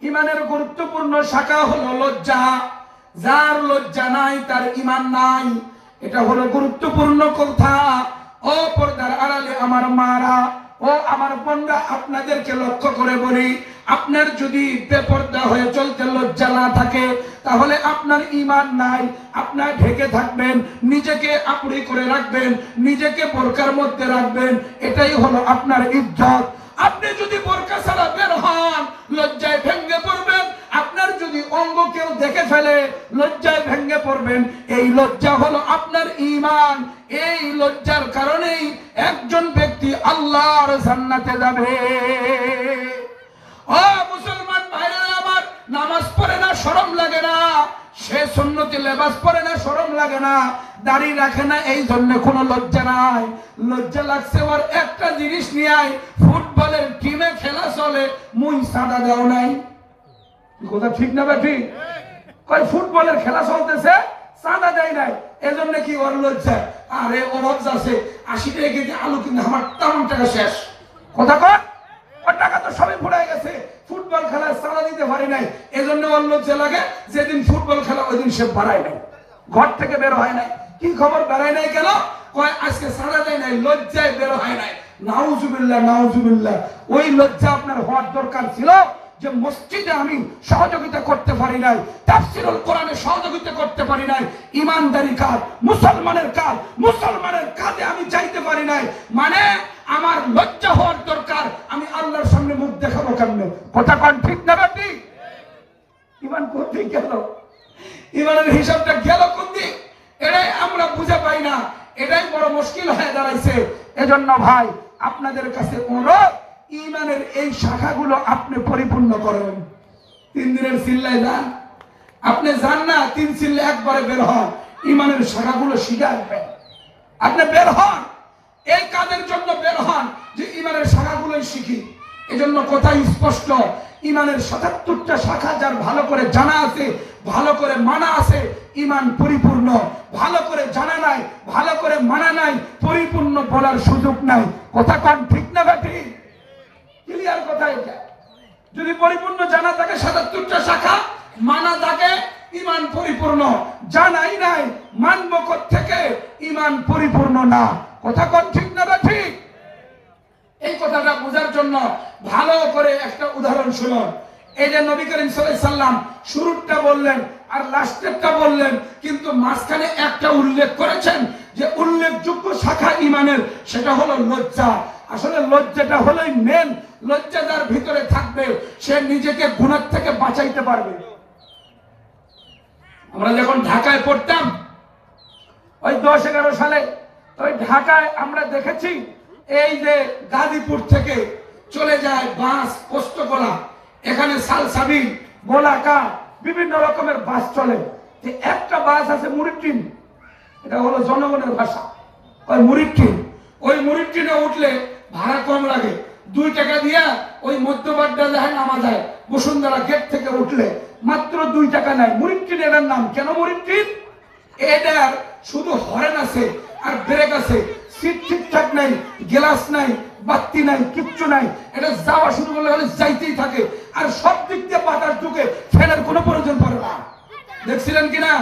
ঈমানের গুরুত্বপূর্ণ শাখা হলো লজ্জা। যার লজ্জা নাই তার ঈমান নাই। এটা হলো গুরুত্বপূর্ণ কথা। ও পর্দার আড়ালে আমার মারা, ও আমার বোনরা, আপনাদেরকে লক্ষ্য করে বলি, আপনার যদি বেপরদা হয়ে চলতে লজ্জা না থাকে, তাহলে আপনার ঈমান নাই। আপনার ঢেকে থাকবেন, নিজেকে আপড়ি করে রাখবেন, নিজেকে বোরকার মধ্যে রাখবেন, এটাই হলো আপনার ইজ্জত। আপনি যদি বোরকা ছাড়া বের হন লজ্জায় ভেঙে পড়বেন, আপনার যদি অঙ্গ কেউ দেখে ফেলে লজ্জায় ভেঙে পড়বেন। এই লজ্জা হলো আপনার ঈমান। এই লজ্জার কারণেই একজন ব্যক্তি আল্লাহর জান্নাতে যাবে। ও মুসলমান ভাইরা আমার, নামাজ পড়ে না শরম লাগে না, সে সুন্নতি লেবাস পরে না শরম লাগে না, দাড়ি রাখে না, এই জন্য কোনো লজ্জা নাই। লজ্জা লাগছে ওর একটা জিনিস নিয়ে, ফুটবলের টিমে খেলা চলে, মুই সাদা দাও নাই। কথা ঠিক না বেঠি? কই ফুটবলের খেলা চলতেছে, সাদা দেয় নাই, এজন্য কি ওর লজ্জা? আরে ওর লজ্জা আছে, 80 টাকা কেজি আলু কিনে আমার তেমন টাকা শেষ। কথা কর, ওর টাকা তো সবই ফুরাই গেছে, ফুটবল খেলায় সাদা দিতে পারি নাই, এজন্য ওর লজ্জা লাগে। যেদিন ফুটবল খেলা ওই দিন সে বাড়ায় নাই, ঘর থেকে বের হয় নাই। কি খবর বেড়ায় নাই কেন? কয় আজকে সাদা দেয় নাই, লজ্জায় বের হয় নাই। নাউজুবিল্লাহ নাউজুবিল্লাহ। ওই লজ্জা আপনার হওয়ার দরকার ছিল যে মসজিদে আমি সহযোগিতা করতে পারি নাই, তাফসীরুল কোরআনে সহযোগিতা করতে পারি নাই, ইমানদারি কাজ, মুসলমানের কাজ, মুসলমানের কাজে আমি চাইতে পারি নাই, মানে আমার লজ্জা হওয়ার দরকার। আমি আল্লাহর সামনে মুখ দেখাবো কেমনে? কথা কোন ঠিক না বেটি? ইমান কোথায় গেল? ইমানের হিসাবটা গেল কোন দিক? এটাই আমরা বুঝে পাই না, এটাই বড় মুশকিল হয়ে দাঁড়াইছে। এজন্য ভাই আপনাদের কাছে অনুরোধ, ইমানের এই শাখাগুলো আপনি পরিপূর্ণ করেন। 3 দিনের চিল্লায় যান, আপনি যান না, 3 চিল্লে একবারে বের হন, ইমানের শাখাগুলো শিখে আসবেন। আপনি বের হন, এই কাজের জন্য বের হন যে ইমানের শাখাগুলোই শিখি। এজন্য কথাই স্পষ্ট, ইমানের ৭৭টা শাখা যার ভালো করে জানা আছে, ভালো করে মানা আছে, ইমান পরিপূর্ণ। ভালো করে জানা নাই, ভালো করে মানা নাই, পরিপূর্ণ বলার সুযোগ নাই। কথা কোন ঠিক না বেঠি? ক্লিয়ার কথা এটা। যদি পরিপূর্ণ জানা থাকে ৭৭টা শাখা, মানা থাকে, ইমান পরিপূর্ণ। জানাই নাই, মানব থেকে ইমান পরিপূর্ণ না। কথা কোন ঠিক না বেঠি? এই কথাটা বোঝার জন্য ভালো করে একটা উদাহরণ শুনুন। এই যে নবী করিম সাল্লাল্লাহু আলাইহি সাল্লাম শুরুটা বললেন আর লাস্টেরটা বললেন, কিন্তু মাঝখানে একটা উল্লেখ করেছেন যে উল্লেখযোগ্য শাখা ইমানের, সেটা হলো লজ্জা। আসলে লজ্জাটা হলোই মেন। লজ্জা যার ভিতরে থাকবে সে নিজেকে গুনাহ থেকে বাঁচাইতে পারবে। আমরা যখন ঢাকায় পড়তাম ওই 10-11 সালে, ওই ঢাকায় আমরা দেখেছি এই যে গাজীপুর থেকে চলে যায় বাস পোস্তকলা, এখানে সালসাবিল, গোলাকা, বিভিন্ন রকমের বাস চলে। একটা বাস আছে মুরিদ ট্রেন, এটা হলো জনগণের ভাষা, ওই মুরিদ ট্রেন। ওই মুরিদ ট্রেনে উঠলে ভাড়া কম লাগে, 2 টাকা দিয়া ওই মধ্যবাড্ডা যায় নামা যায়। বসুন্ধরা গেট থেকে উঠলে মাত্র 2 টাকা নেয়। মুরিদ ট্রেন এটার নাম। কেন মুরিদ ট্রেন? এটার শুধু হরেন আছে আর ব্রেক আছে, সিট ঠিকঠাক নাই, গ্লাস নাই, বাতি নাই, কিচ্ছু নাই। এটা যাওয়া শুরু করলে হলে যাইতেই থাকে, আর সব দিক দিয়ে বাতাস ঢুকে, ফ্যানের কোনো প্রয়োজন পড়ে না। দেখছিলেন কিনা?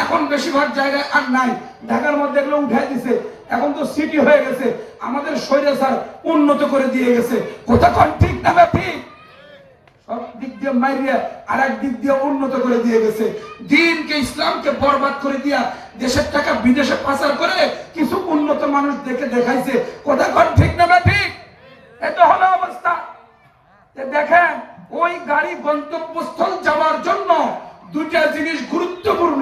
এখন বেশিরভাগ জায়গায় আর নাই। ঢাকার মধ্যে এগুলো উঠাই দিছে, এখন তো সিটি হয়ে গেছে। আমাদের শরীরে স্যার উন্নত করে দিয়ে গেছে। কথা কোন ঠিক না ঠিক? সব দিক দিয়ে মাইরিয়া আর এক দিক দিয়ে উন্নত করে দিয়ে গেছে। দিনকে, ইসলামকে বরবাদ করে দিয়া দেশের টাকা বিদেশে পাচার করে কিছু উন্নত মানুষ দেখে দেখাইছে। কথা কোন ঠিক না ঠিক? এটা হলো অবস্থা। দেখেন, ওই গাড়ি গন্তব্যস্থল যাওয়ার জন্য 2টা জিনিস গুরুত্বপূর্ণ।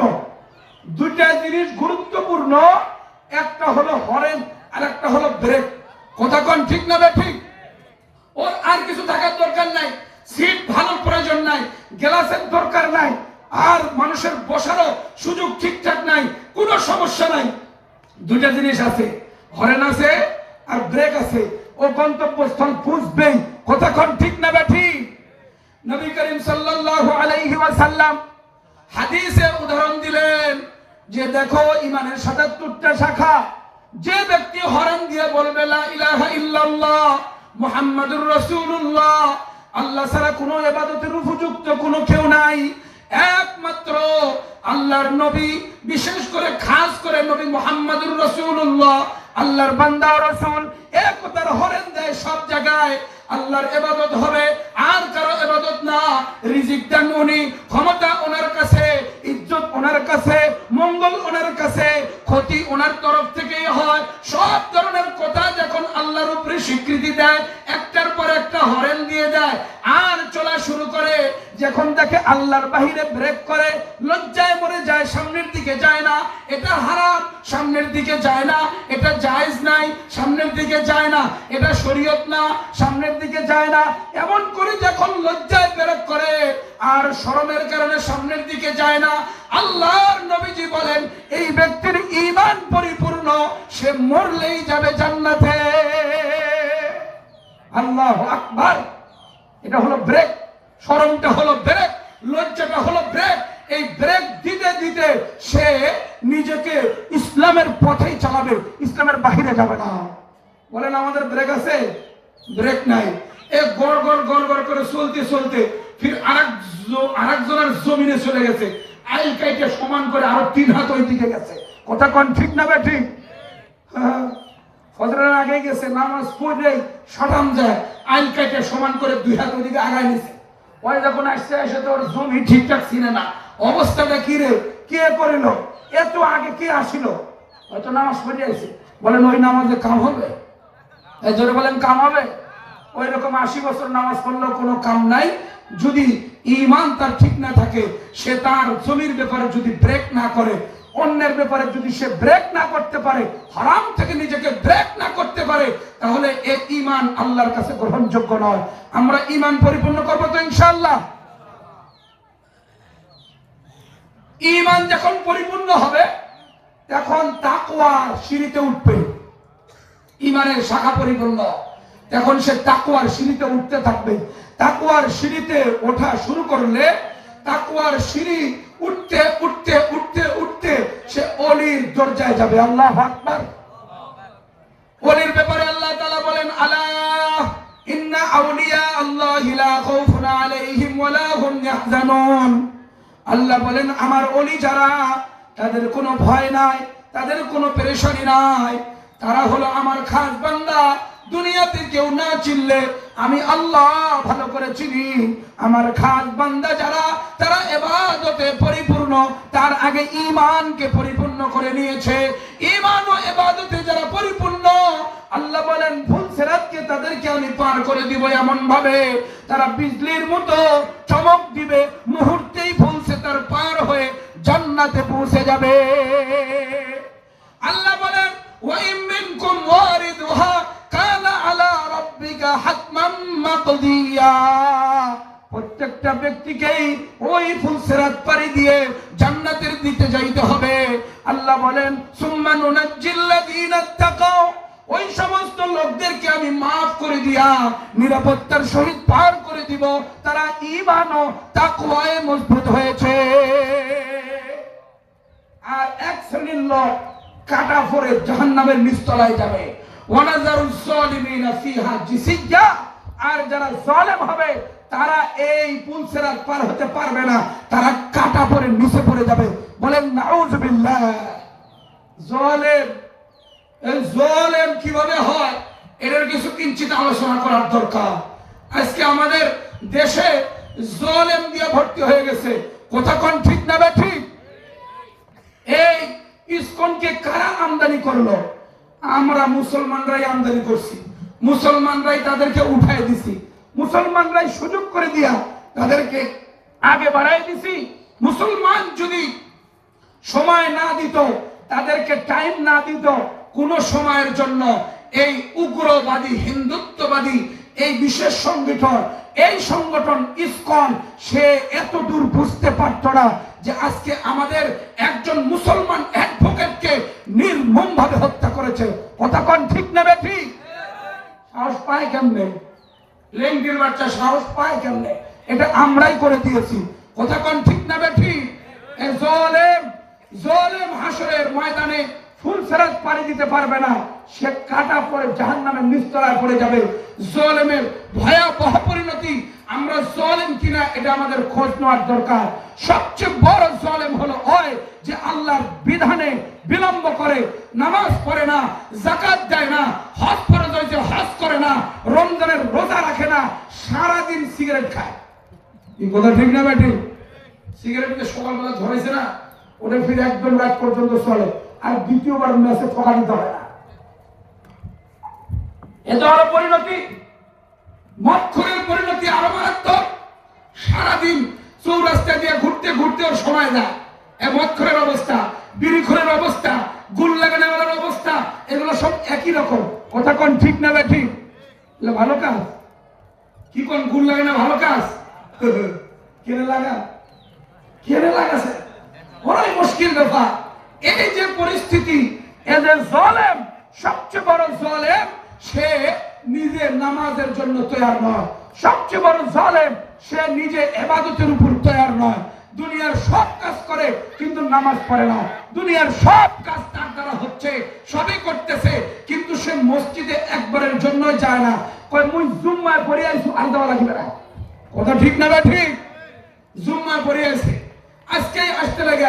2টা জিনিস গুরুত্বপূর্ণ, একটা হলো হরেন আর একটা হলো ব্রেক। কথা কোন ঠিক না ঠিক? ওর আর কিছু থাকার দরকার নাই, সিট ভালো প্রয়োজন নাই, গ্লাসের দরকার নাই, আর মানুষের বসারও সুযোগ ঠিকঠাক নাই, কোনো সমস্যা নাই। 2টা জিনিস আছে, হরেন আছে আর ব্রেক আছে। ও গন্তব্যস্থল পৌঁছবেই। কথা কোন ঠিক না ঠিক? নবী করিম সাল্লাল্লাহু আলাইহি ওয়াসাল্লাম হাদিসে উদাহরণ দিলেন যে দেখো ইমানের ৭৭টা শাখা। যে ব্যক্তি হরেন দিয়ে বলবে লা ইলাহা ইল্লাল্লাহ মুহাম্মাদুর রাসূলুল্লাহ, আল্লাহ ছাড়া কোনো ইবাদতের উপযুক্ত কোনো কেউ নাই, একমাত্র আল্লাহর নবী, বিশেষ করে খাস করে নবী মুহাম্মাদুর রাসূলুল্লাহ আল্লাহর বান্দা ও রাসূল, একতার হরেন দেয় সব জায়গায়, আল্লাহর ইবাদত হবে, আর কারো ইবাদত না। রিজিক দান উনি, ক্ষমতা ওনার কাছে, ইজ্জত ওনার কাছে, মঙ্গল ওনার কাছে, ক্ষতি ওনার তরফ থেকেই হয়। সব ধরনের কথা যখন আল্লাহর উপরে স্বীকৃতি দেয়, দেখে আল্লাহর বাহিরে ব্রেক করে লজ্জায় মরে যায়, সামনের দিকে যায় না, এটা হারাম, সামনের দিকে যায় না, এটা জায়েজ নাই, সামনের দিকে যায় না, এটা শরীয়ত না, সামনের দিকে যায় না, এমন করে যখন লজ্জায় ব্রেক করে আর শরমের কারণে সামনের দিকে যায় না, আল্লাহর নবীজি বলেন এই ব্যক্তির ঈমান পরিপূর্ণ, সে মরলেই যাবে জান্নাতে। আল্লাহু আকবার। এটা হলো ব্রেক, শরমটা হলো ব্রেক, লজ্জাটা হলো ব্রেক। এই ব্রেক দিতে দিতে সে নিজেকে ইসলামের পথেই চালাবে, ইসলামের বাহিরে যাবে না। বলেন আমাদের ব্রেক আছে? ব্রেক নাই। এ গড় গড় গড় গড় করে চলতে চলতে ফির আরেকজনের জমিনে চলে গেছে, আইল কাইটে সমান করে আরো 3 হাত ওই দিকে গেছে। কথা কোন ঠিক না বে ঠিক? ফজরের আগে গেছে, নামাজ পড়ে শটাম যায়, আইল কাইটে সমান করে 2 হাত ওইদিকে আগায় নিছে। ওই যখন আসছে এসে তো ওর জমি ঠিকঠাক ছিনে না, অবস্থাটা কি রে, কে করিল, এত আগে কে আসিল, হয়তো নামাজ পড়ে আছে। বলেন ওই নামাজে কাম হবে? এই জোরে বলেন কাম হবে? ওই রকম 80 বছর নামাজ পড়লেও কোনো কাম নাই। যদি ঈমান তার ঠিক না থাকে, সে তার জমির ব্যাপারে যদি ব্রেক না করে, অন্যের ব্যাপারে যদি সে ব্রেক না করতে পারে, হারাম থেকে নিজেকে ব্রেক না করতে পারে, তাহলে এই ঈমান আল্লাহর কাছে গ্রহণযোগ্য নয়। আমরা ঈমান পরিপূর্ণ করব তো ইনশাআল্লাহ। ঈমান যখন পরিপূর্ণ হবে তখন তাকওয়ার সিঁড়িতে উঠবে। ঈমানের শাখা পরিপূর্ণ, তখন সে তাকওয়ার সিঁড়িতে উঠতে থাকবে। তাকওয়ার সিঁড়িতে ওঠা শুরু করলে, তাকওয়ার সিঁড়ি উঠতে উঠতে উঠতে উঠতে সে ওলির দরজায় যাবে। আল্লাহু আকবার। ওলির ব্যাপারে আল্লাহ তাআলা বলেন, আলা ইন্না আউলিয়া আল্লাহি লা খাউফুন আলাইহিম ওয়া লা হুম ইয়াহজানুন। আল্লাহ বলেন আমার ওলি যারা, তাদের কোনো ভয় নাই, তাদের কোনো পেরেশানি নাই, তারা হলো আমার খাস বান্দা। দুনিয়াতে কেউ না চিনলে আমি আল্লাহ ভালো করে চিনি। আমার খাস বান্দা যারা, তারা ইবাদতে পরিপূর্ণ, তার আগে ঈমানকে পরিপূর্ণ করে নিয়েছে। ঈমান ও ইবাদতে যারা পরিপূর্ণ, আল্লাহ বলেন ফুলসিরাতকে তাদেরকে আমি পার করে দিব এমন ভাবে, তারা বিজলির মতো চমক দিবে, মুহূর্তেই ফুলসিরাত পার হয়ে জান্নাতে পৌঁছে যাবে। আল্লাহ বলেন ওয়া ইম মিনকুম ওয়ারিদুহা কানা আলা রাব্বিকা হাতমান মাকদিয়া। প্রত্যেকটা ব্যক্তিকেই ওই ফুলসিরাত পাড়ি দিয়ে জান্নাতের দিকে যাইতে হবে। আল্লাহ বলেন সুম্মা নুনাজ্জিল্লাযীনা তাকাও, ওই সমস্ত লোকদেরকে আমি মাফ করে দিয়া নিরাপত্তার সহিত পার করে দিব, তারা ঈমান ও তাকওয়ায় মজবুত হয়েছে। আর এক শ্রেণীর লোক কাটা পড়ে জাহান্নামের নিচতলায় যাবে। ওয়ানাজারুজ জালিমিনা ফিহা জিসিয়া। আর যারা জালেম হবে তারা এই ফুলসিরাত পার হতে পারবে না, তারা কাটা পড়ে নিচে পড়ে যাবে। বলেন নাউযুবিল্লাহ। জালেম, এই জালেম কিভাবে হয় এর কিছু কিঞ্চিত আলোচনা করার দরকার। আজকে আমাদের দেশে জালেম দিয়ে ভর্তি হয়ে গেছে। কথা কোন ঠিক না বে ঠিক? এই ইসকনকে কারা আমদানি করলো? আমরা মুসলমানরাই আমদানি করছি, মুসলমানরাই তাদেরকে উঠাই দিছি, মুসলমানরাই সুযোগ করে দিয়া তাদেরকে আগে বাড়াই দিছি। মুসলমান যদি সময় না দিত, তাদেরকে টাইম না দিত, কোন সময়ের জন্য এই উগ্রবাদী হিন্দুত্ববাদী এই বিশেষ সংগঠন ইসকন সে এত দূর বুঝতে পারত না যে আজকে আমাদের একজন মুসলমান অ্যাডভোকেটকে নির্মমভাবে হত্যা করেছে। কথা কোন ঠিক না বে ঠিক? সাহস পায় কেমনে? লেঙ্গির বাচ্চা সাহস পায় কেমনে? এটা আমরাই করে দিয়েছি। কথা কোন ঠিক না বে ঠিক? এই জালেম হাসরের ময়দানে ফুলসিরাত পাড়ি দিতে পারবে না, সে কাটা পড়ে জাহান্নামের নিচতলায় পড়ে যাবে। জালেমের ভয়াবহ পরিণতি। আমরা জালেম কিনা এটা আমাদের খোঁজ নেওয়ার দরকার। সবচেয়ে বড় জালেম হলো ওই যে আল্লাহর বিধানে বিলম্ব করে, নামাজ পড়ে না, যাকাত দেয় না, হজ ফরজ হয়েছে হজ করে না, রমজানের রোজা রাখে না, সারাদিন সিগারেট খায়। এই কথা ঠিক না বেটি? সিগারেটকে সকালবেলা ধরেছে না, ওটা ফিরে একদম রাত পর্যন্ত চলে, আর দ্বিতীয়বার ম্যাচে ঠকা দিতে হয় না। এত আরো পরিণতি, মদখোরের পরিণতি আরো মারাত্মক। সারাদিন চৌরাস্তা দিয়ে ঘুরতে ঘুরতে ওর সময় যায়। মদখোরের অবস্থা, বিড়িখোরের অবস্থা, গুল লাগানোর অবস্থা, এগুলো সব একই রকম। কথা কোন ঠিক না ঠিক? ভালো কাজ কি কোন গুল লাগানো ভালো কাজ? কেনে লাগা, কেনে লাগাছে বড়ই মুশকিল ব্যাপার। এই যে পরিস্থিতি, এদের জালেম, সবচেয়ে বড় জালেম সে নিজে নামাজের জন্য তৈরি নয়। সবচেয়ে বড় জালেম সে নিজে ইবাদতের উপর তৈরি নয়। দুনিয়ার সব কাজ করে কিন্তু নামাজ পড়ে না। দুনিয়ার সব কাজ তার দ্বারা হচ্ছে, সবই করতেছে, কিন্তু সে মসজিদে একবারের জন্য যায় না। কয় মুই জুম্মায় পড়ে আইছি, আর দেওয়া লাগবে না। কথা ঠিক না ঠিক? জুম্মায় পড়ে আছে, আজকেই আসতে লাগে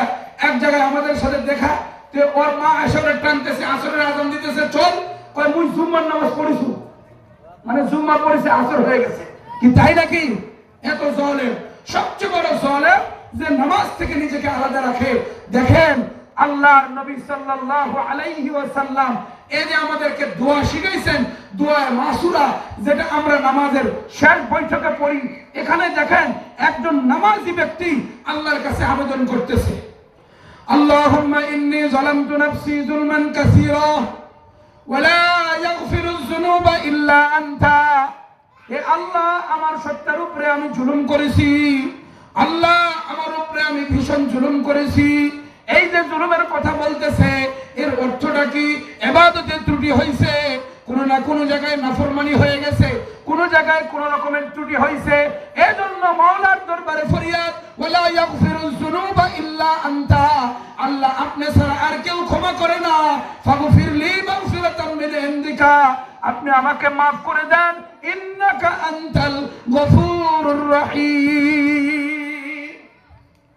এক জায়গায় আমাদের সাথে দেখা, তো ওর মা আসরের টানতেছে, আসরের আজান দিতেছে, চল। কয় মুই জুম্মার নামাজ পড়িছু, মানে জুম্মা পড়েছে, আসর হয়ে গেছে। কি তাই নাকি? এত জালেম। সবচেয়ে বড় জালেম যে নামাজ থেকে নিজেকে আলাদা রাখে। দেখেন আল্লাহর নবী সাল্লাল্লাহু আলাইহি ওয়াসাল্লাম এই যে আমাদেরকে দোয়া শিখাইছেন, দোয়া মাসুরা, যেটা আমরা নামাজের শেষ বৈঠকে পড়ি। এখানে দেখেন একজন নামাজি ব্যক্তি আল্লাহর কাছে আবেদন করতেছে, আল্লাহুম্মা ইন্নী যালামতু নাফসি যুলমান কাসীরা ওয়া লা ইয়াগফিরুয যুনুবা ইল্লা আনতা। হে আল্লাহ, আমার সত্তার উপরে আমি জুলুম করেছি। আল্লাহ, আমার উপরে আমি ভীষণ জুলুম করেছি। এই যে জুলুমের কথা বলতেছে, এর অর্থটা কি? ইবাদতের ত্রুটি হয়েছে, কোন না কোন জায়গায় নাফরমানি হয়ে গেছে, কোন জায়গায় কোন রকমের ত্রুটি হয়েছে। এজন্য মাওলার দরবারে ফরিয়াদ, ওয়ালা ইয়াগফিরুয যুনুবা ইল্লা আনতা। আল্লাহ, আপনি ছাড়া আর কেউ ক্ষমা করে না। ফাগফিরলি মাগফিরাতাম মিন ইনদিকা, আপনি আমাকে maaf করে দেন। ইন্নাকা আনতাল গফুরুর রহিম।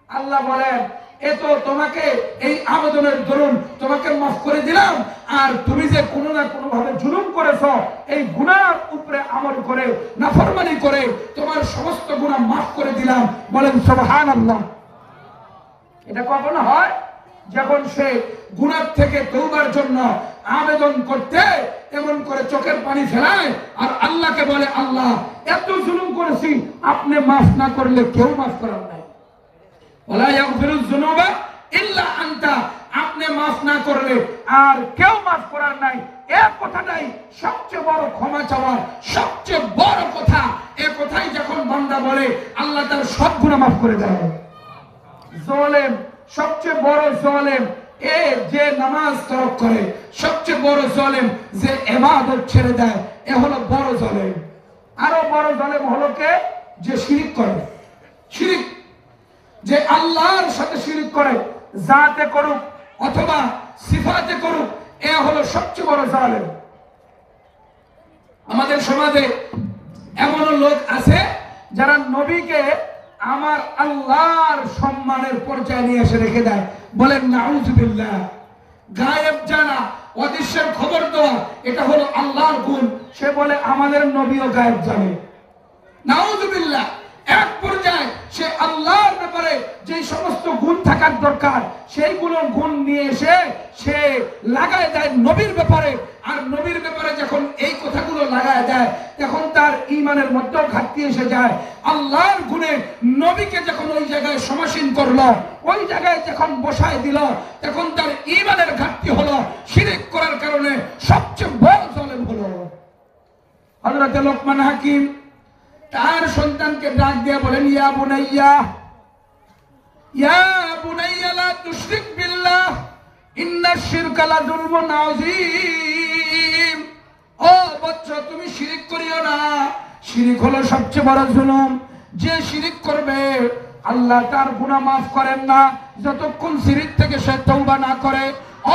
আল্লাহ বলেন, এ তো তোমাকে এই আবেদনের দরুন তোমাকে মাফ করে দিলাম, আর তুমি যে কোনো না কোনো ভাবে জুলুম করেছো, এই গুনার উপরে আমল করে নাফরমানি করে তোমার সমস্ত গুনাহ মাফ করে দিলাম। বলেন সুবহানাল্লাহ। এটা কখন হয়? যখন সে গুনাহ থেকে তওবার জন্য আবেদন করতে এমন করে চোখের পানি ফেলায় আর আল্লাহকে বলে, আল্লাহ, এত জুলুম করেছি, আপনি মাফ না করলে কেউ মাফ করার নাই। ওয়ালা ইয়াগফিরুয যুনুবা ইল্লা আনতা, আপনি মাফ না করলে আর কেউ মাফ করার নাই। এই কথাটাই সবচেয়ে বড় ক্ষমা চাওয়ার সবচেয়ে বড় কথা। এই কথাই যখন বান্দা বলে, আল্লাহ তার সব গুনাহ মাফ করে দেয়। জালেম, সবচেয়ে বড় জালেম এ যে নামাজ তরক করে, সবচেয়ে বড় জালেম যে ইবাদত ছেড়ে দেয়, এ হলো বড় জালেম। আরো বড় জালেম হলো কে? যে শিরক করে। শিরক, যে আল্লাহর সাথে শিরক করে, জাতে করুক অথবা সিফাতে করুক, এ হলো সবচেয়ে বড় জালেম। আমাদের সমাজে এমন লোক আছে যারা নবীকে আমার আল্লাহর সম্মানের পর্যায়ে নিয়ে এসে রেখে দেয়। বলেন নাউযুবিল্লাহ। গায়েব জানা, অদৃশ্যের খবর দেওয়া, এটা হলো আল্লাহর গুণ। সে বলে আমাদের নবীও গায়েব জানে। নাউযুবিল্লাহ। এক পর্যায়ে সে আল্লাহর ব্যাপারে যে সমস্ত গুণ থাকার দরকার, সেইগুলো গুণ নিয়ে এসে সে লাগায় দেয় নবীর ব্যাপারে। আর নবীর ব্যাপারে যখন এই কথাগুলো লাগায় দেয়, তখন তার ঈমানের মধ্যেও ঘাটতি এসে যায়। আল্লাহর গুণে নবীকে যখন ওই জায়গায় সমাসীন করলো, ওই জায়গায় যখন বসায় দিল, তখন তার ঈমানের ঘাটতি হলো। শিরক করার কারণে সবচেয়ে বড় জালেম হলো। হযরত লোকমান হাকিম তার সন্তানকে ডাক দিয়ে বলেন, ইয়া বুনাইয়া, ইয়া বুনাইয়া লা তুশরিক বিল্লাহ, ইন্নাশ শিরকা লাযুলমুন আযীম। ও বাচ্চা, তুমি শিরক করিও না। শিরক হলো সবচেয়ে বড় জুলুম। যে শিরক করবে আল্লাহ তার গুনাহ মাফ করেন না যতক্ষণ শিরক থেকে সে তওবা না করে।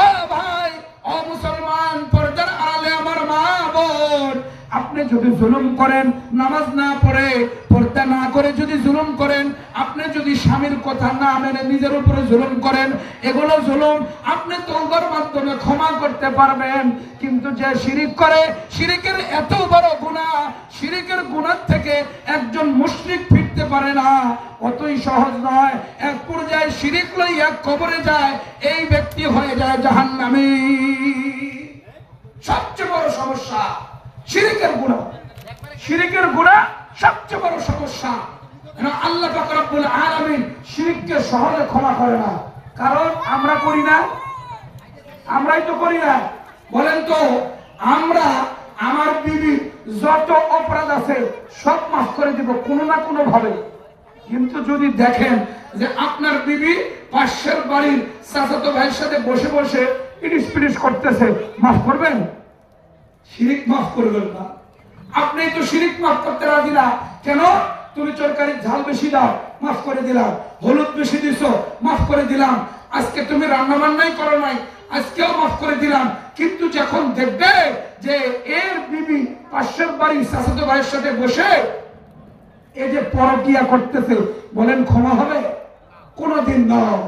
ও ভাই, ও মুসলমান, পর্দার আলে আমার মা বোন, আপনি যদি জুলুম করেন, নামাজ না পড়ে, পর্দা না করে যদি জুলুম করেন, আপনি যদি স্বামীর কথা না মেনে নিজের উপরে জুলুম করেন, এগুলো জুলুম আপনি তওবার মাধ্যমে ক্ষমা করতে পারবেন। কিন্তু যে শিরক করে, শিরকের এত বড় গুনাহ, শিরকের গুনাহ থেকে একজন মুশরিক ফিরতে পারে না, অতই সহজ নয়। এক পর্যায়ে শিরক লইয়া কবরে যায়, এই ব্যক্তি হয়ে যায় জাহান্নামী। সবচেয়ে বড় সমস্যা শিরকের গুনাহ। শিরকের গুনাহ সবচেয়ে বড় সমস্যা। আল্লাহ পাক রব্বুল আলামিন শিরককে সহজে ক্ষমা করে না। কারণ আমরা করি না, আমরাই তো করি না। বলেন তো, আমরা আমার বিবি যত অপরাধ আছে সব মাফ করে দিব কোনো না কোনো ভাবে। কিন্তু যদি দেখেন যে আপনার বিবি পাশের বাড়ির চাচাতো ভাইয়ের সাথে বসে বসে ইটিস পিটিস করতেছে, মাফ করবেন? শিরিক মাফ করবেন না। আপনি তো শিরিক মাফ করতে রাজি না কেন? তুমি তরকারির ঝাল বেশি দাও, মাফ করে দিলাম। হলুদ বেশি দিছো, মাফ করে দিলাম। আজকে তুমি রান্না বান্নাই করো নাই, আজকেও মাফ করে দিলাম। কিন্তু যখন দেখবে যে এর বিবি পাশের বাড়ির চাচাতো ভাইয়ের সাথে বসে এই যে পরকিয়া করতেছে, বলেন ক্ষমা হবে? কোনদিন নয়।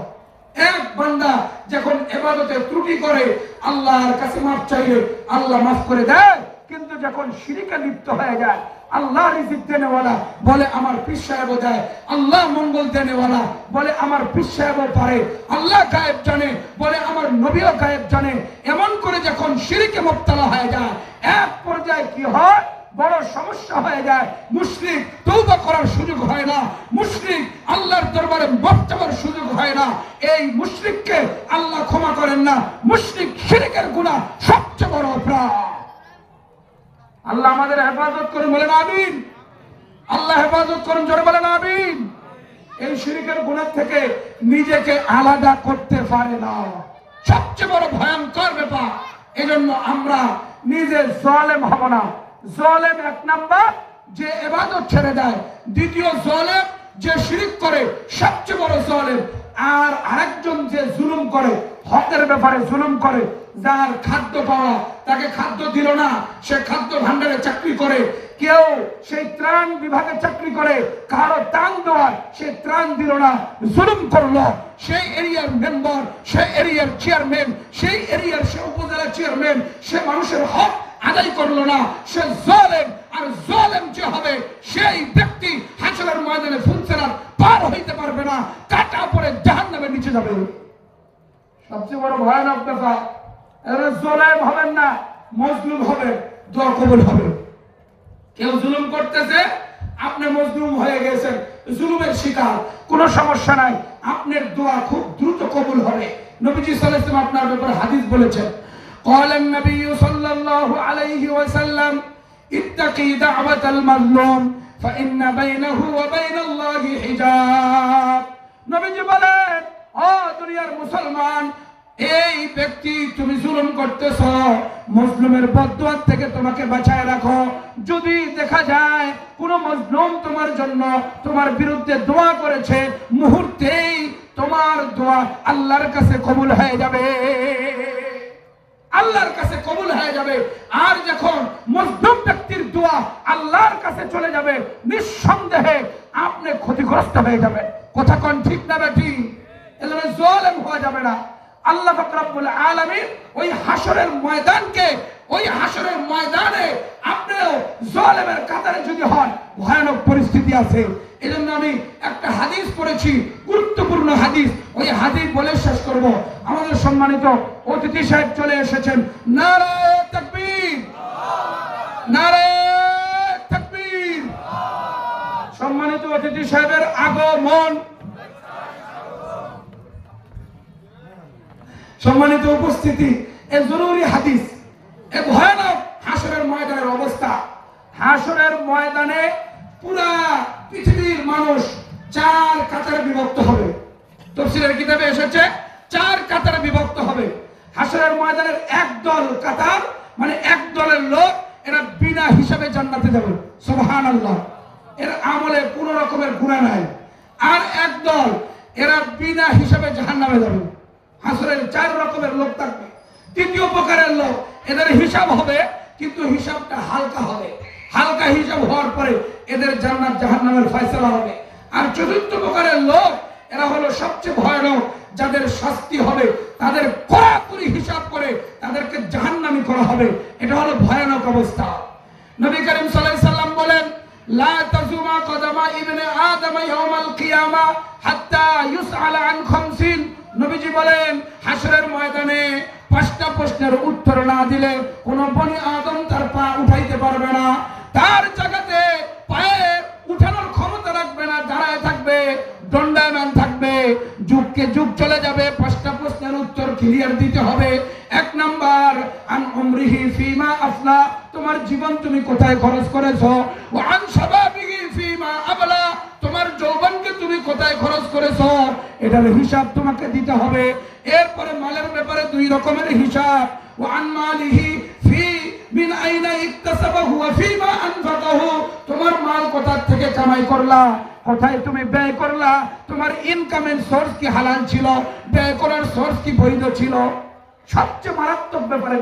এক বান্দা যখন ইবাদতে ত্রুটি করে আল্লাহর কাছে মাফ চাইলে আল্লাহ মাফ করে দেয়। কিন্তু যখন শিরকে লিপ্ত হয়ে যায়, আল্লাহ রিজিক দেনেওয়ালা বলে আমার পীর সাহেবও দেয়, আল্লাহ মঙ্গল দেনেওয়ালা বলে আমার পীর সাহেবও পারে, আল্লাহ গায়েব জানে বলে আমার নবীও গায়েব জানে, এমন করে যখন শিরকে মুবতালা হয়ে যায়, এক পর্যায়ে কি হয়? বড় সমস্যা হয়ে যায়। মুশরিক তওবা করার সুযোগ হয় না, মুশরিক আল্লাহর দরবারে মাফ চাওয়ার সুযোগ হয় না। এই মুশরিককে আল্লাহ ক্ষমা করেন না। মুশরিক শিরকের গুনাহ সবচেয়ে বড় অপরাধ। আল্লাহ আমাদের হেফাজত করুন, বলেন আমিন। আল্লাহ হেফাজত করুন, জোরে বলেন আমিন। এই শিরকের গুনাহ থেকে নিজেকে আলাদা করতে পারে না, সবচেয়ে বড় ভয়ঙ্কর ব্যাপার। এজন্য আমরা নিজে জালেম হব না। জালেম এক নাম্বার যে ইবাদত ছেড়ে দেয়, দ্বিতীয় জালেম যে শিরক করে, সবচেয়ে বড় জালেম। আর আরেকজন যে জুলুম করে, হকের ব্যাপারে জুলুম করে। যার খাদ্য পাওয়া তাকে খাদ্য দিল না, সে খাদ্য ভান্ডারে চাকরি করে। কেউ সেই ত্রাণ বিভাগে চাকরি করে, কারো ত্রাণ দেওয়ার সে ত্রাণ দিল না, জুলুম করলো। সেই এরিয়ার মেম্বার, সেই এরিয়ার চেয়ারম্যান, সেই এরিয়ার সে উপজেলা চেয়ারম্যান, সে মানুষের হক আদায় করলো না, সে জালেম। আর জালেম যে হবে সেই ব্যক্তি হাসরের ময়দানে ফুলসিরাত পার হইতে পারবে না, কাটা পড়ে জাহান্নামের নিচে যাবে। সবচেয়ে বড় ভয়ানক ব্যাপার। এরা জালেম হবেন না, মজলুম হবে, দোয়া কবুল হবে। কেউ জুলুম করতেছে, আপনি মজলুম হয়ে গেছেন, জুলুমের শিকার, কোনো সমস্যা নাই, আপনার দোয়া খুব দ্রুত কবুল হবে। নবীজি সাল্লাল্লাহু আলাইহি ওয়াসাল্লাম আপনার ব্যাপারে হাদিস বলেছেন, قال النبي صلى الله عليه وسلم اتقي دعوة المظلوم فإن بينه وبين الله حجاب। নবীজি বলেন, ও দুনিয়ার মুসলমান, এই ব্যক্তি তুমি জুলুম করতেছ, মজলুমের বদদুয়া থেকে তোমাকে বাঁচায় রাখো। যদি দেখা যায় কোন মজলুম তোমার জন্য তোমার বিরুদ্ধে দোয়া করেছে, মুহূর্তেই তোমার দোয়া আল্লাহর কাছে কবুল হয়ে যাবে, আল্লাহর কাছে কবুল হয়ে যাবে। আর যখন মজলুম ব্যক্তির দোয়া আল্লাহর কাছে চলে যাবে, নিঃসন্দেহে আপনি ক্ষতিগ্রস্ত হয়ে যাবেন। কথা কোন ঠিক না বেটি? এজন্য জালেম হওয়া যাবে না। আল্লাহ পাক রব্বুল আলামিন ওই হাসরের ময়দানকে, ওই হাসরের ময়দানে আপনিও জালেমের কাতারে যদি হন, ভয়ানক পরিস্থিতি আছে। এজন্য আমি একটা হাদিস পড়েছি, গুরুত্বপূর্ণ হাদিস, ওই হাদিস বলে শেষ করব। আমাদের সম্মানিত অতিথি সাহেব চলে এসেছেন। নারে তাকবীর, নারে তাকবীর। সম্মানিত অতিথি সাহেবের আগমন, সম্মানিত উপস্থিতি, এ জরুরি হাদিস, এ ভয়ানক হাসরের ময়দানের অবস্থা। হাসরের ময়দানে পুরা পৃথিবীর মানুষ চার কাতারে বিভক্ত হবে। তাফসীরের কিতাবে এসেছে চার কাতারে বিভক্ত হবে। হাসরের ময়দানের একদল কাতার, মানে এক দলের লোক, এরা বিনা হিসাবে জান্নাতে যাবে, সুবহানাল্লাহ, এর আমলে কোনো রকমের গুনাহ নাই। আর এক দল, এরা বিনা হিসাবে জাহান্নামে যাবে। হাসরের চার রকমের লোক থাকবে। তৃতীয় প্রকারের লোক, এদের হিসাব হবে কিন্তু হিসাবটা হালকা হবে। হালকা হিসাব হওয়ার পরে এদের জান্নাত জাহান্নামের ফয়সালা হবে। আর চতুর্থ প্রকারের লোক, এরা হলো সবচেয়ে ভয়ানক, যাদের শাস্তি হবে তাদের কড়াকড়ি হিসাব করে তাদেরকে জাহান্নামী করা হবে। এটা হলো ভয়ানক অবস্থা। নবী করিম সাল্লাল্লাহু আলাইহি সাল্লাম বলেন, লা তাজুমা কদামা ইবনে আদম ইয়াউমাল কিয়ামা হাত্তা ইউসআলা আন খামসিন। নবীজি বলেন, হাসরের ময়দানে পাঁচটা প্রশ্নের উত্তর না দিলে কোন বনি আদম তার পা উঠাইতে পারবে না, তার জায়গাতে পায়ে উঠানোর ক্ষমতা রাখবে না, দাঁড়ায় যুগকে যুগ চলে যাবে, 5টা প্রশ্নের উত্তর ক্লিয়ার দিতে হবে। 1 নাম্বার, আন উমরিহি ফিমা আফনা, তোমার জীবন তুমি কোথায় খরচ করেছো? ওয়া আন শাবাবিহি ফিমা আবলা, তোমার যৌবনকে তুমি কোথায় খরচ করেছো, এটার হিসাব তোমাকে দিতে হবে। এরপরে মালের ব্যাপারে 2 রকমের হিসাব। ওয়া আন মালিহি ফি মিন আইনা ইকতাসাবাহু ওয়া ফিমা আনফাকাহু, তোমার মাল কোথা থেকে কামাই করলা, কোথায় তুমি ব্যয় করলা, তোমার ইনকামের সোর্স কি হালাল ছিল, ব্যয় করার সোর্স কি বৈধ ছিল। সবচেয়ে মারাত্মক ব্যাপারে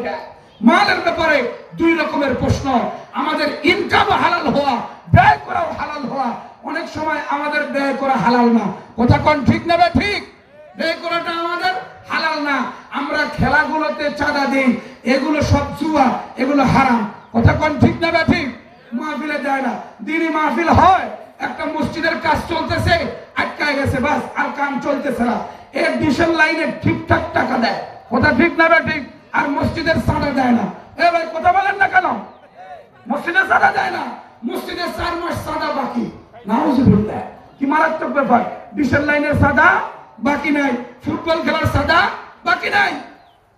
মালের ব্যাপারে 2 রকমের প্রশ্ন। আমাদের ইনকাম হালাল হওয়া, ব্যয় করাও হালাল হওয়া। অনেক সময় আমাদের ব্যয় করা হালাল না, কথা কোন ঠিক না ঠিক? ব্যয় করাটা আমাদের হালাল না। আমরা খেলাগুলোতে চাঁদা দিই, এগুলো সব জুয়া, এগুলো হারাম, কথা কোন ঠিক না ঠিক? মাহফিলে যায় না, দিনই মাহফিল হয়, একটা মসজিদের কাজ চলতেছে, আটকায় গেছে, বাস আর কাম চলতেছে না, এর ডিসেল লাইনে ঠিকঠাক টাকা দেয়, কথা ঠিক না ঠিক? আর মসজিদের চাঁদা দেয় না। এ ভাই কথা বলেন না কেন? মসজিদের চাঁদা দেয় না, মসজিদের 4 মাস চাঁদা বাকি। নাউজুবিল্লাহ, কি মারাত্মক ব্যাপার! ডিসেল লাইনের চাঁদা বাকি নাই, ফুটবল খেলার চাঁদা বাকি নাই।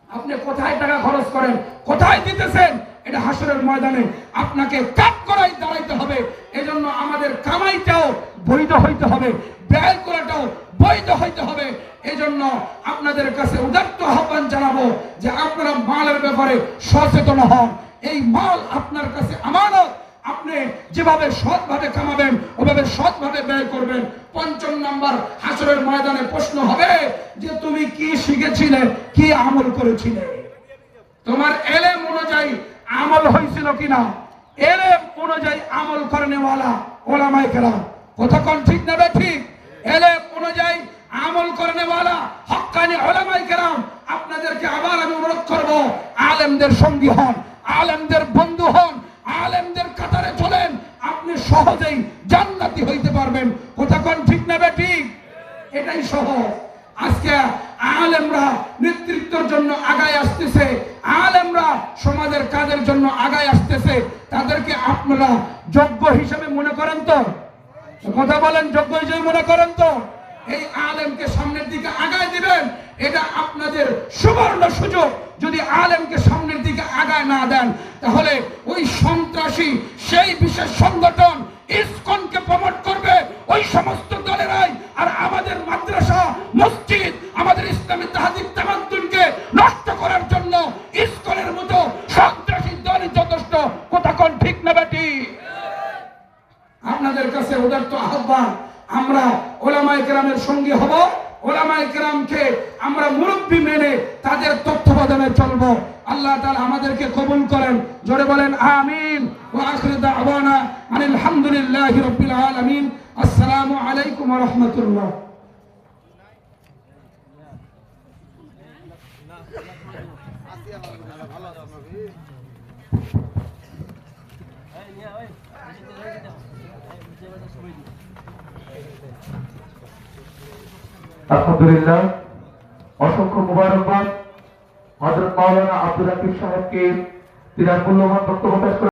আপনি কোথায় টাকা খরচ করেন, কোথায় দিতেছেন, এটা হাসরের ময়দানে আপনাকে কাপ করাই দাঁড়াইতে হবে। এজন্য আমাদের কামাইটাও বৈধ হইতে হবে, ব্যয় করাটাও বৈধ হইতে হবে। এজন্য আপনাদের কাছে উদাত্ত আহ্বান জানাবো যে আপনারা মালের ব্যাপারে সচেতন হন। এই মাল আপনার কাছে আমানত, আপনি যেভাবে সৎভাবে কামাবেন ওভাবে সৎভাবে ব্যয় করবেন। 5 নাম্বার, হাসরের ময়দানে প্রশ্ন হবে যে তুমি কি শিখেছিলে, কি আমল করেছিলে, তোমার এলেম অনুযায়ী আমল হয়েছিল কিনা। এলেম অনুযায়ী আমল করেনেওয়ালা ওলামায়ে কেরাম, কথা কোন ঠিক না ঠিক? এলেম অনুযায়ী আমল করেনেওয়ালা হক্কানি ওলামায়ে কেরাম, আপনাদেরকে আবার আমি অনুরোধ করব, আলেমদের সঙ্গী হন, আলেমদের বন্ধু হন, আলেমদের কাতারে চলেন, আপনি সহজেই জান্নাতি হইতে পারবেন, কথা কোন ঠিক না ঠিক? এটাই সহজ। আজকে আলেমরা নেতৃত্বের জন্য আগায় আসতেছে, আলেমরা সমাজের কাজের জন্য আগায় আসতেছে, তাদেরকে আপনারা যোগ্য হিসেবে মনে করেন তো? কথা বলেন, যোগ্য হিসেবে মনে করেন তো? এই আলেমকে সামনের দিকে আগায় দিবেন, এটা আপনাদের সুবর্ণ সুযোগ। যদি আলেমকে সামনের দিকে আগায় না দেন, তাহলে ওই সন্ত্রাসী সেই বিশেষ সংগঠন ইসকনকে প্রমোট করবে ওই সমস্ত দলেরাই, আর আমাদের মাদ্রাসা, মসজিদ, আমাদের ইসলামী তাহজিব তামাদ্দুনকে নষ্ট করার জন্য ইসকনের মতো সন্ত্রাসী দলই যথেষ্ট, কথা কোন ঠিক না ঠিক? আপনাদের কাছে উদাত্ত আহ্বান, আমরা ওলামায়ে কেরামের সঙ্গী হব, ওলামায়ে কেরামকে আমরা মুরব্বি মেনে তাদের তত্ত্বাবধানে চলবো। আল্লাহ তাআলা আমাদেরকে কবুল করেন, জোরে বলেন আমিন। ওয়া আখিরু দাওয়ানা আনিল হামদুলিল্লাহি রাব্বিল আলামিন। আসসালামু আলাইকুম ওয়া রাহমাতুল্লাহ। আলহামদুলিল্লাহ, অসংখ্য মুবারকবাদ হযরত মাওলানা আব্দুল রাকিব সাহেবকে, তিনার মূল্যবান বক্তব্য পেশ